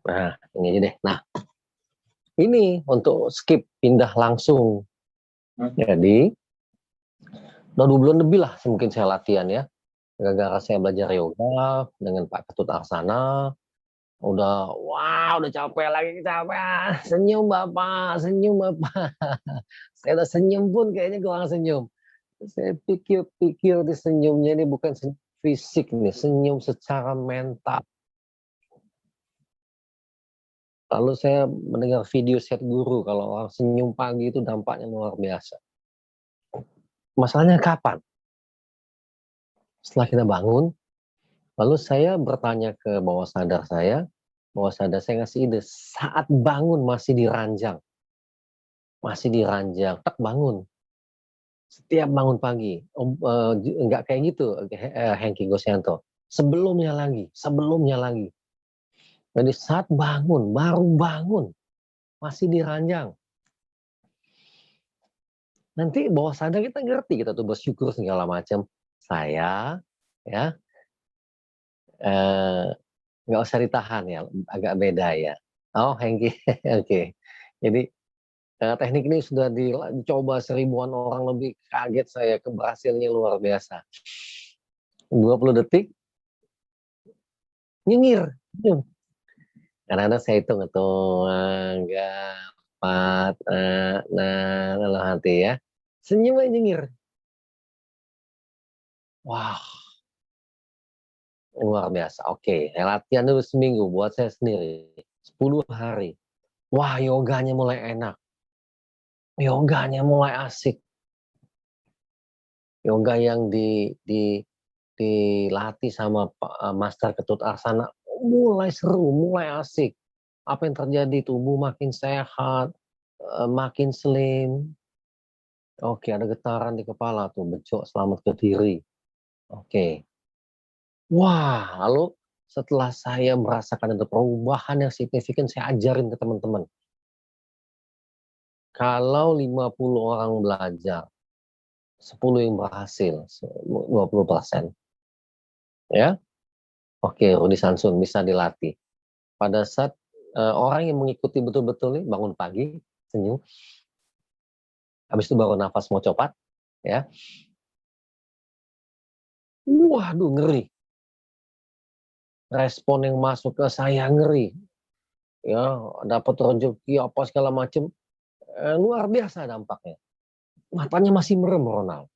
Nah, ini aja deh. Nah, ini untuk skip, pindah langsung. Jadi, udah 2 bulan lebih lah mungkin saya latihan ya. Gara-gara saya belajar yoga dengan Pak Ketut Arsana. Udah capek lagi, capek. Senyum Bapak, senyum Bapak. Saya udah senyum pun kayaknya kurang senyum. Saya pikir-pikir di senyumnya ini bukan senyum fisik nih, senyum secara mental. Lalu saya mendengar video set guru, kalau orang senyum pagi itu dampaknya luar biasa. Masalahnya kapan? Setelah kita bangun, lalu saya bertanya ke bawah sadar saya ngasih ide, saat bangun masih diranjang, tak bangun. Setiap bangun pagi, enggak kayak gitu, Hengki Gosyanto. Sebelumnya lagi. Jadi saat bangun, baru bangun, masih diranjang. Nanti bawah sadar kita ngerti, kita tuh bersyukur segala macam. Saya, ya, nggak usah ditahan ya, agak beda ya. Oh, Hengki, oke. Jadi teknik ini sudah dicoba 1000-an orang lebih, kaget saya, keberhasilannya luar biasa. 20 detik, nyengir. Kadang-kadang saya hitung, 3, 4, dalam hati ya. Senyum aja nyengir. Wah, luar biasa. Oke, latihan dulu seminggu buat saya sendiri. 10 hari. Wah, yoganya mulai enak. Yoganya mulai asik. Yoga yang dilatih sama Master Ketut Arsana mulai seru, mulai asik. Apa yang terjadi? Tubuh makin sehat, makin slim. Oke, ada getaran di kepala tuh, becok selamat ke diri. Oke. Wah, lalu setelah saya merasakan ada perubahan yang signifikan, saya ajarin ke teman-teman. Kalau 50 orang belajar, 10 yang berhasil, 20%. Ya, oke, Rudi Sansun bisa dilatih. Pada saat orang yang mengikuti betul-betul nih, bangun pagi, senyum, habis itu baru nafas mau copat, ya. Waduh, ngeri. Respon yang masuk ke saya ngeri. Ya, dapat rezeki apa segala macam, luar biasa dampaknya. Matanya masih merem, Ronald.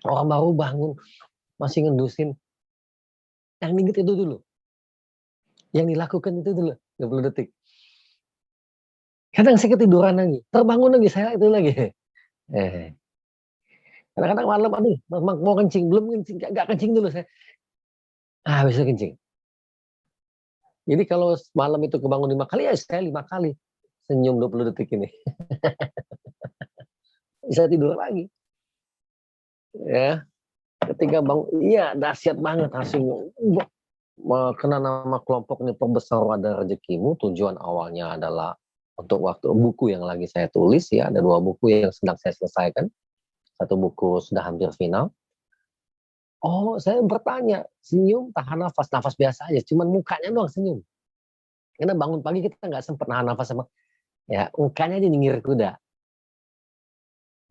Orang baru bangun, masih ngendusin. Yang diinget itu dulu. Yang dilakukan itu dulu 20 detik. Kadang saya ketiduran lagi, terbangun lagi, saya itu lagi. Kadang-kadang malam, aduh, mau kencing, belum kencing, nggak kencing dulu saya. Habis itu kencing. Jadi kalau malam itu kebangun 5 kali, ya saya 5 kali. Senyum 20 detik ini. Bisa tidur lagi. Ya, ketika bangun, iya dahsyat banget hasilnya. Kena nama kelompok ini Perbesar Wadah Rezekimu. Tujuan awalnya adalah untuk waktu buku yang lagi saya tulis, ya ada 2 buku yang sedang saya selesaikan. 1 buku sudah hampir final. Oh, saya bertanya, senyum, tahan nafas, nafas biasa aja, cuman mukanya doang senyum. Karena bangun pagi kita nggak sempat nahan nafas sama, ya mukanya aja nyengir kuda.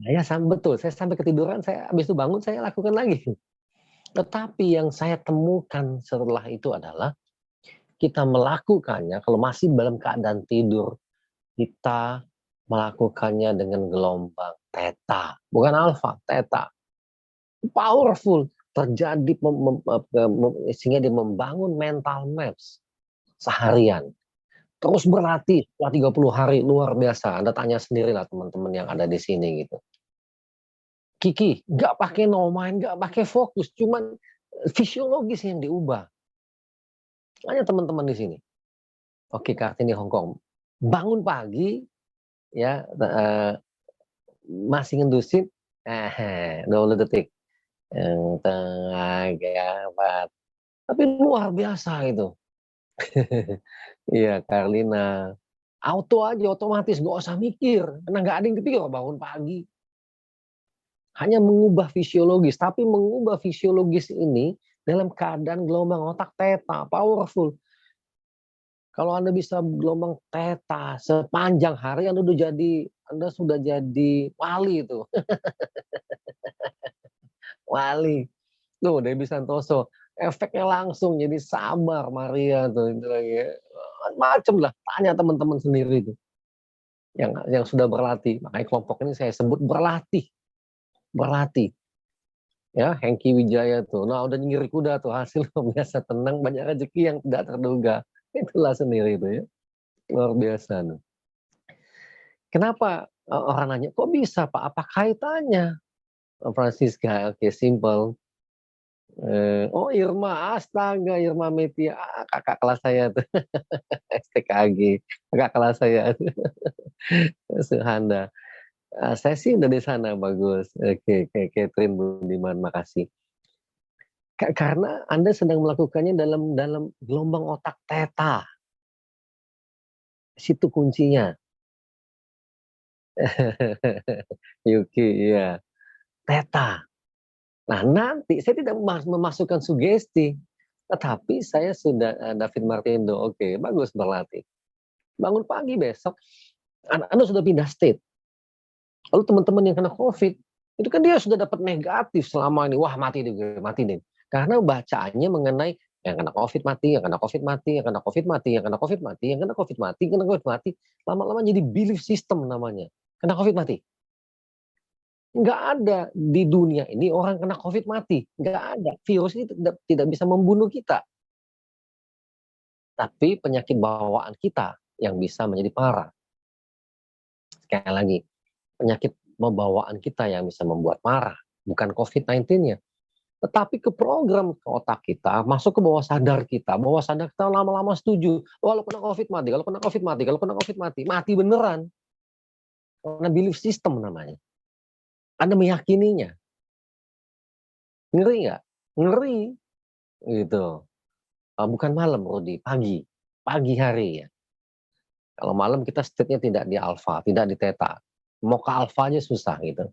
Nah, ya betul, saya sampai ketiduran, saya habis itu bangun, saya lakukan lagi. Tetapi yang saya temukan setelah itu adalah, kita melakukannya kalau masih dalam keadaan tidur, kita melakukannya dengan gelombang theta, bukan alfa, theta. Powerful, terjadi sehingga dia membangun mental maps seharian. Terus berlatih setelah 30 hari, luar biasa. Anda tanya sendirilah teman-teman yang ada di sini gitu. Kiki, nggak pakai no mind, nggak pakai fokus, cuman fisiologis yang diubah. Tanya teman-teman di sini. Oke, Kartini Hongkong. Bangun pagi, ya, masih ngendusin, 20 detik. Tengah, tapi luar biasa itu. Iya, Karlina. Auto aja, otomatis, nggak usah mikir. Karena nggak ada yang kepikir bangun pagi. Hanya mengubah fisiologis, tapi mengubah fisiologis ini dalam keadaan gelombang otak theta, powerful. Kalau Anda bisa gelombang theta sepanjang hari, Anda sudah jadi wali itu. Wali. Tuh, Debbie Santoso. Efeknya langsung jadi sabar Maria tuh. Itu lagi. Macem lah. Tanya teman-teman sendiri itu. Yang sudah berlatih. Makanya kelompok ini saya sebut berlatih. Berlatih. Ya, Hengki Wijaya tuh. Nah, udah nyengir kuda tuh, hasil biasa, tenang, banyak rezeki yang tidak terduga. Itulah sendiri itu ya. Luar biasa tuh. Kenapa orang nanya, kok bisa Pak? Apa kaitannya? Francisca, oke, simple. Oh, Irma, astaga, Irma Metia, kakak kelas saya tuh. STKG, kakak kelas saya. Suhanda. Saya sih udah di sana, bagus. Oke, Catherine Budiman, makasih. Karena Anda sedang melakukannya dalam gelombang otak theta. Situ kuncinya. Yuki, iya. Theta. Nah, nanti saya tidak memasukkan sugesti, tetapi saya sudah, David Martindo, oke, bagus berlatih. Bangun pagi besok, Anda sudah pindah state. Lalu teman-teman yang kena COVID, itu kan dia sudah dapat negatif selama ini, wah mati deh. Karena bacaannya mengenai yang kena COVID mati, yang kena COVID mati, yang kena COVID mati, yang kena COVID mati, yang kena COVID mati, yang kena COVID mati. Lama-lama jadi belief system namanya. Kena COVID mati. Nggak ada di dunia ini orang kena COVID mati. Nggak ada. Virus ini tidak bisa membunuh kita. Tapi penyakit bawaan kita yang bisa menjadi parah. Sekali lagi, penyakit bawaan kita yang bisa membuat marah. Bukan COVID-19-nya. Tetapi ke program ke otak kita, masuk ke bawah sadar kita lama-lama setuju. Kalau kena COVID mati, kalau kena COVID mati, kalau kena COVID mati. Mati beneran. Karena belief system namanya. Anda meyakininya. Ngeri nggak? Ngeri. Gitu. Bukan malam, Rudi. Pagi hari ya. Kalau malam kita state-nya tidak di alfa, tidak di theta. Mau ke alfa aja susah gitu.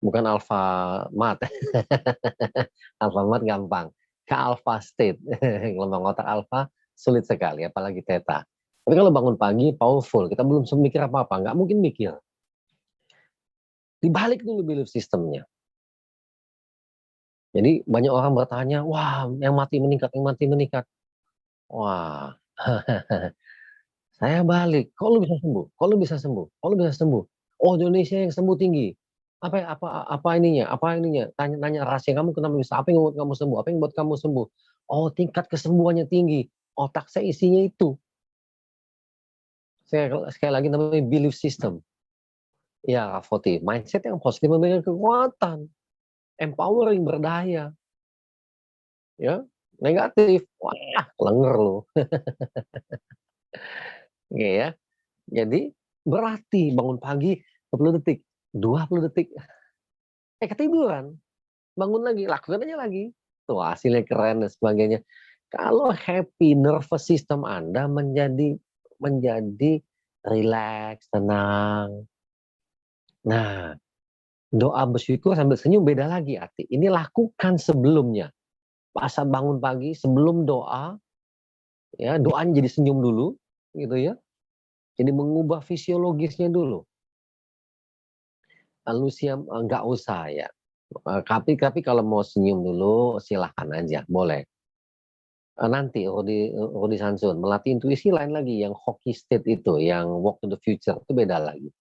Bukan alfa mat. Alfa mat gampang. Ke alfa state. Gelombang otak alfa sulit sekali, apalagi theta. Tapi kalau bangun pagi, powerful. Kita belum mikir apa-apa. Nggak mungkin mikir. Dibalik dulu belief systemnya. Jadi banyak orang bertanya, wah yang mati meningkat, yang mati meningkat. Wah, saya balik. Kok lu bisa sembuh? Kok lu bisa sembuh? Kok lu bisa sembuh? Oh, Indonesia yang sembuh tinggi. Apa ininya? Apa ininya? Tanya rahasia kamu kenapa bisa? Apa yang membuat kamu sembuh? Apa yang membuat kamu sembuh? Oh, tingkat kesembuhannya tinggi. otak saya isinya itu. Sekali lagi namanya belief system. Ya, Rafoti, mindset yang positif memberikan kekuatan, empowering, berdaya. Ya, negatif, wah, lenger lo. Oke ya. Jadi berlatih bangun pagi 10 detik, 20 detik. Ketiduran, bangun lagi, lakukan aja lagi. Tuh hasilnya keren dan sebagainya. Kalau happy, nervous system Anda menjadi relax, tenang. Nah, doa bersyukur sambil senyum beda lagi arti. Ini lakukan sebelumnya. Pas bangun pagi sebelum doa, ya doanya jadi senyum dulu, gitu ya. Jadi mengubah fisiologisnya dulu. Lalu siap nggak usah ya. Tapi kalau mau senyum dulu silahkan aja, boleh. Nanti Rudi Sansun melatih intuisi lain lagi yang hockey state itu, yang walk to the future itu beda lagi.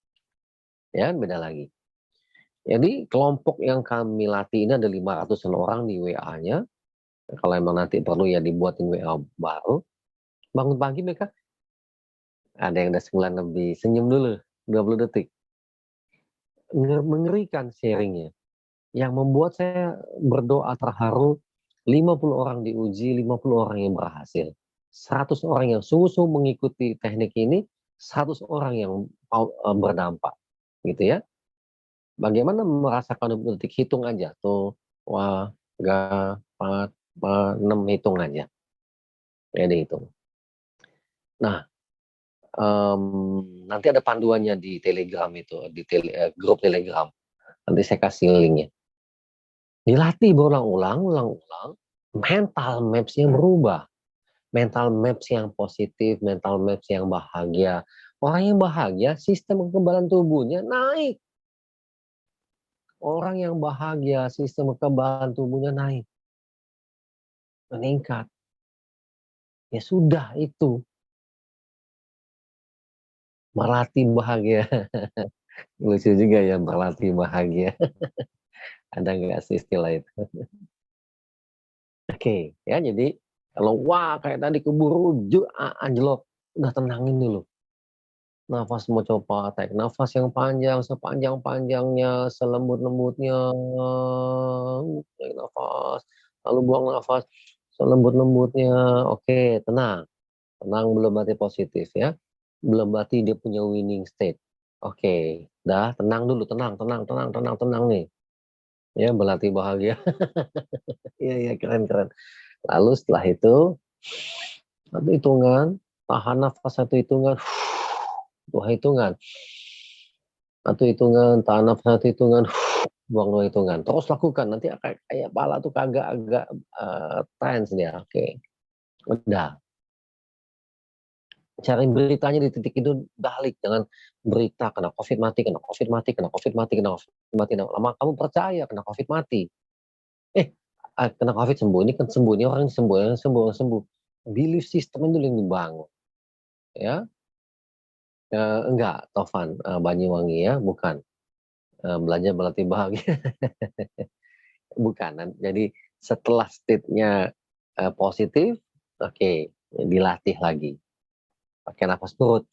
Ya, beda lagi. Jadi kelompok yang kami latih ini ada 500-an orang di WA-nya. Kalau emang nanti perlu ya dibuatin WA baru. Bangun pagi mereka ada yang udah 9 lebih, senyum dulu 20 detik. Mengerikan sharingnya. Yang membuat saya berdoa terharu, 50 orang diuji, 50 orang yang berhasil. 100 orang yang sungguh-sungguh mengikuti teknik ini, 100 orang yang berdampak. Gitu ya. Bagaimana merasakan 20 detik? Hitung aja. Tuh, 3, 4, 6, hitung aja. Ya dihitung. Nah, nanti ada panduannya di Telegram itu, di grup Telegram. Nanti saya kasih linknya. Dilatih berulang-ulang, mental maps-nya berubah. Mental maps yang positif, mental maps yang bahagia. Orang yang bahagia, sistem kekebalan tubuhnya naik. Orang yang bahagia, sistem kekebalan tubuhnya naik. Meningkat. Ya sudah itu. Melatih bahagia. Lucu juga ya, berlatih bahagia. Ada nggak sih istilah itu? Oke, ya jadi kalau wah kayak tadi keburu anjlok, udah tenangin dulu. Nafas mau coba tarik nafas yang panjang, sepanjang-panjangnya, selembut-lembutnya. Tarik nafas, lalu buang nafas selembut-lembutnya. Oke, tenang. Tenang belum berarti positif ya. Belum berarti dia punya winning state. Oke, dah tenang dulu, tenang nih. Ya, berlatih bahagia. Iya, keren. Lalu setelah itu, satu hitungan, tahan nafas satu hitungan, dua hitungan. Satu hitungan, tahan nafas satu hitungan, buang dua hitungan. Terus lakukan, nanti kayak pala tuh agak tense dia. Oke, udah. Cari beritanya di titik itu balik. Jangan berita kena COVID mati, kena COVID mati, kena COVID mati, kena COVID mati. Lama kamu percaya kena COVID mati. Kena COVID sembuh, ini kan sembuh, ini orang sembuh. Belief system itu yang dibangun. Ya, enggak, Tovan, Banyuwangi ya, bukan. Belajar berlatih bahagia. Bukan. Jadi setelah state-nya positif, oke, dilatih lagi. Pakai nafas perut.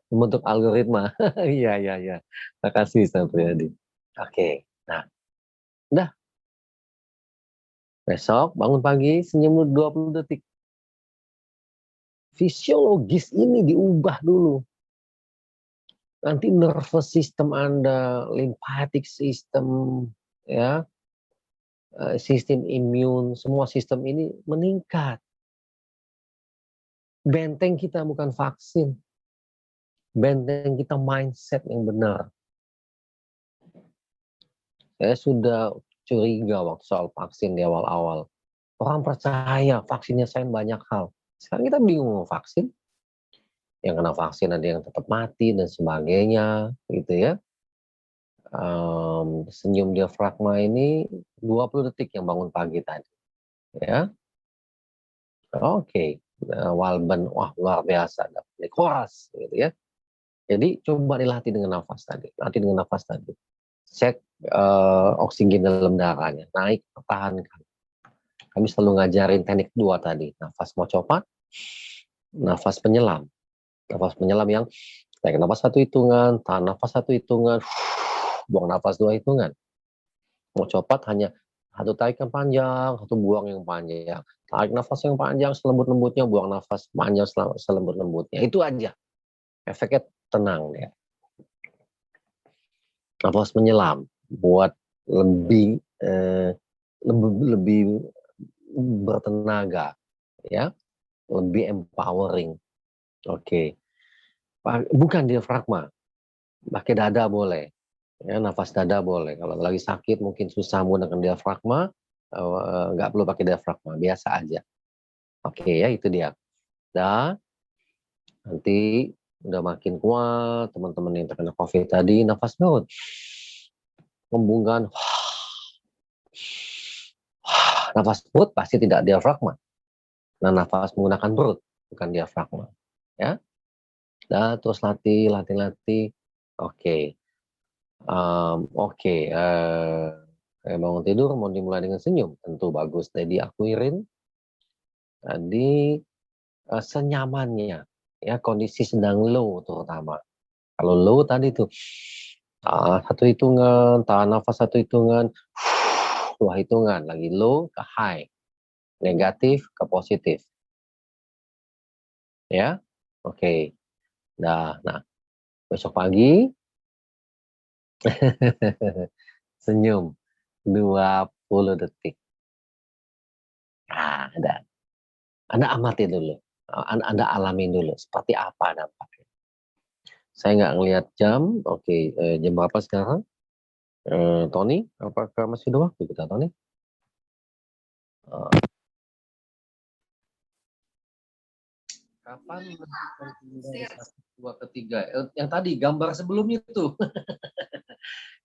Membentuk algoritma. Iya. Makasih, Sapriyadi. Oke, nah. Udah. Besok bangun pagi, senyum 20 detik. Fisiologis ini diubah dulu. Nanti nervous system Anda, lymphatic system, ya, sistem imun, semua sistem ini meningkat. Benteng kita bukan vaksin. Benteng kita mindset yang benar. Saya sudah curiga waktu soal vaksin di awal-awal. Orang percaya vaksinnya sayang banyak hal. Sekarang kita bingung mau vaksin. Yang kena vaksin ada yang tetap mati dan sebagainya, gitu ya. Senyum diafragma ini 20 detik yang bangun pagi tadi. Ya. Oke. Walban, wah luar biasa. Koras, gitu ya. Jadi coba dilatih dengan nafas tadi. Cek oksigen dalam darahnya, naik, pertahankan. Kami selalu ngajarin teknik 2 tadi, nafas mocopat, nafas penyelam. Nafas penyelam yang tarik nafas 1 hitungan, tahan nafas 1 hitungan, buang nafas 2 hitungan. Mocopat hanya 1 tarik yang panjang, 1 buang yang panjang. Tarik nafas yang panjang selembut-lembutnya, buang nafas panjang selembut-lembutnya. Itu aja. Efeknya tenang ya. Nafas menyelam buat lebih lebih bertenaga ya, lebih empowering. Oke. Bukan diafragma, pakai dada boleh. Ya, nafas dada boleh. Kalau lagi sakit mungkin susah menggunakan diafragma, nggak perlu pakai diafragma, biasa aja. Oke ya, itu dia. Dan nanti udah makin kuat, teman-teman yang terkena COVID tadi, nafas laut. Hembuskan. Nafas perut pasti tidak diafragma. Nah, nafas menggunakan perut, bukan diafragma. Ya. Dan terus latih. Oke. Oke. Bangun tidur mau dimulai dengan senyum, tentu bagus. Jadi akuirin tadi senyamannya, ya kondisi sedang low terutama. Kalau low tadi tuh 1 hitungan, tahan nafas 1 hitungan, 2 hitungan, lagi low ke high, negatif ke positif. Ya, oke. Nah, besok pagi senyum 20 detik. Nah, Anda amati dulu, Anda alami dulu seperti apa dampaknya. Saya nggak ngelihat jam. Oke, jam berapa sekarang? Tony, apakah masih ada waktu kita, Tony? Kapan dari 1, 2 ke 3? Yang tadi gambar sebelumnya itu.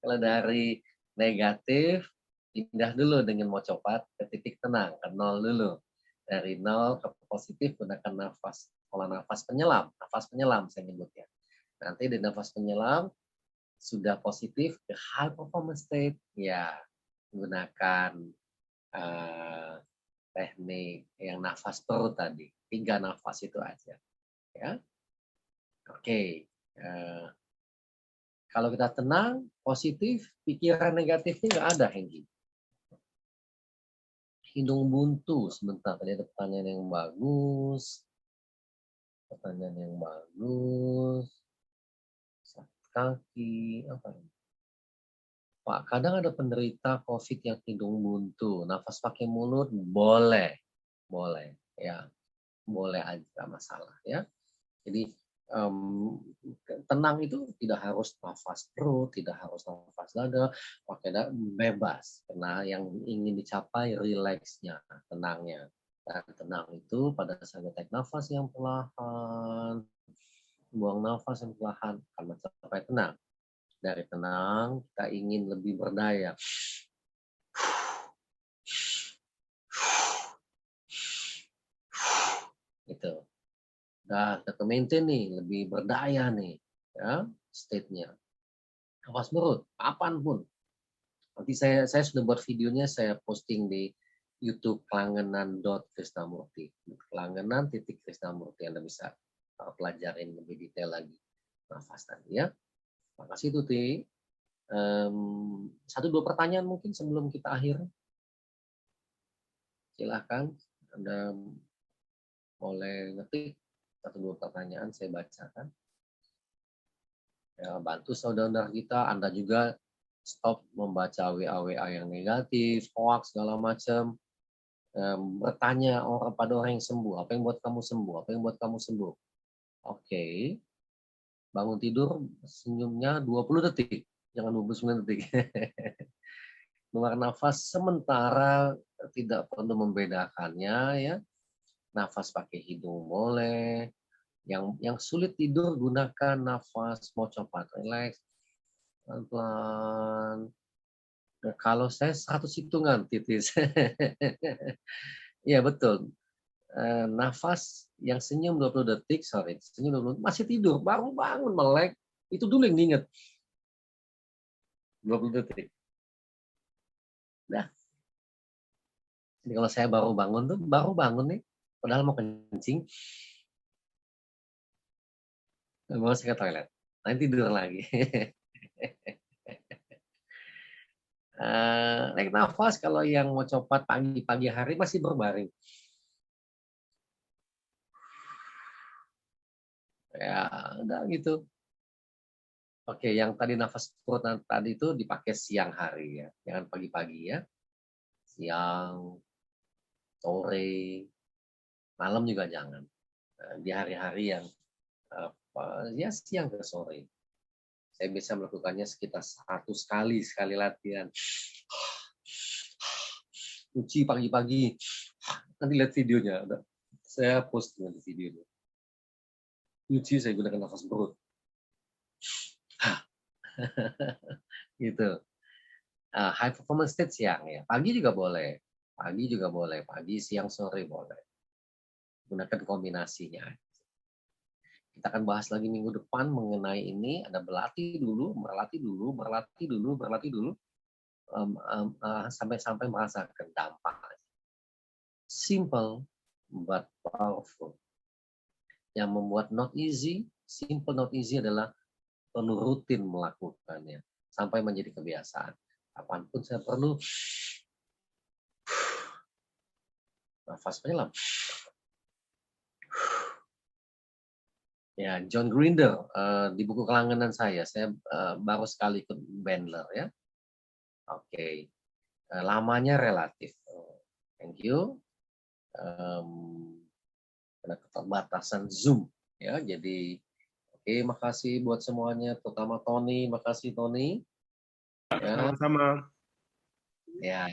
Kalau dari negatif pindah dulu dengan mocopat ke titik tenang, ke 0 dulu. Dari 0 ke positif gunakan nafas, pola nafas penyelam saya nyebutnya. Nanti di nafas penyelam sudah positif ke high performance state, ya gunakan teknik yang nafas perut tadi, 3 nafas itu aja. Ya, oke. Kalau kita tenang, positif, pikiran negatifnya nggak ada, Hengki. Hidung buntu sebentar, tadi ada pertanyaan yang bagus. Sakit kaki, apa ini? Pak, kadang ada penderita COVID yang hidung buntu, nafas pakai mulut boleh, ya, boleh aja, masalah ya. Jadi tenang itu tidak harus nafas perut, tidak harus nafas dada, pakai bebas. Karena yang ingin dicapai rileksnya, tenangnya. Dan tenang itu pada saat tarik nafas yang perlahan, buang nafas yang perlahan, akan mencapai tenang. Dari tenang, kita ingin lebih berdaya. Gitu. Nah, kita maintain nih, lebih berdaya nih, ya, state-nya. Nafas perut, kapanpun. Nanti saya sudah buat videonya, saya posting di YouTube kelangenan.krisnamurti. Kelangenan.krisnamurti, Anda bisa pelajarin lebih detail lagi nafas tadi ya. Makasih Tuti. 1-2 pertanyaan mungkin sebelum kita akhir. Silahkan, Anda boleh ngetik 1-2 pertanyaan, saya bacakan. Ya, bantu saudara kita, Anda juga stop membaca WA yang negatif, hoax, segala macam. Bertanya pada orang yang sembuh, apa yang buat kamu sembuh? Oke. Bangun tidur, senyumnya 20 detik, jangan 29 detik. Mengeluarkan nafas sementara, tidak perlu membedakannya ya. Nafas pakai hidung boleh. Yang sulit tidur gunakan nafas mocopat, relax, pelan-pelan. Nah, kalau saya 100 hitungan titis. Iya betul. Nafas yang senyum 20 detik, senyum 20 detik, masih tidur, baru bangun melek, itu dulu yang diingat. 20 detik. Nah, jadi kalau saya baru bangun nih, padahal mau kencing, mau saya ke toilet, nanti tidur lagi. Naik nafas kalau yang mau copat pagi hari masih berbaring. Ya, udah gitu. Oke, yang tadi nafas perut tadi itu dipakai siang hari ya, jangan pagi-pagi ya. Siang, sore, malam juga jangan. Di hari-hari yang ya siang ke sore. Saya bisa melakukannya sekitar 100 sekali latihan. Cuci pagi-pagi. Nanti lihat videonya. Saya post nanti videonya. Cuci saya gunakan nafas perut. Gitu. High performance state siang ya. Pagi juga boleh. Pagi, siang, sore boleh. Gunakan kombinasinya. Kita akan bahas lagi minggu depan mengenai ini. Ada berlatih dulu. Sampai merasakan dampaknya. Simple but powerful. Yang membuat simple not easy adalah perlu rutin melakukannya sampai menjadi kebiasaan. Kapanpun saya perlu nafas penyelam. Ya, John Grinder di buku kelangganan saya baru sekali ikut Bandler ya. Oke. Lamanya relatif. Thank you. Karena keterbatasan Zoom ya. Jadi oke, makasih buat semuanya, terutama Tony. Makasih Tony. Ya. Sama-sama. Ya.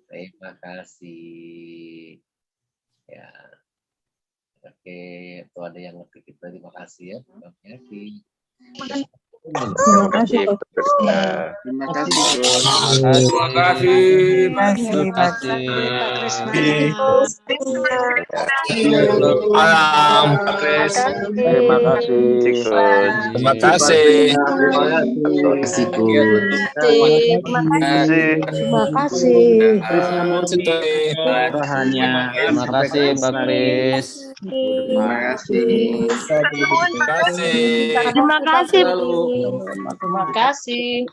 Terima kasih. Ya. Oke, itu ada yang ngetik kita. Terima kasih ya. Terima kasih. Terima kasih. Terima kasih. Terima kasih. Terima kasih. Malam, Pak Kris. Terima kasih. Terima kasih. Terima kasih. Krisnamurti. Rohania. Terima kasih Pak Kris. Terima kasih. Terima kasih. Terima kasih. Terima kasih.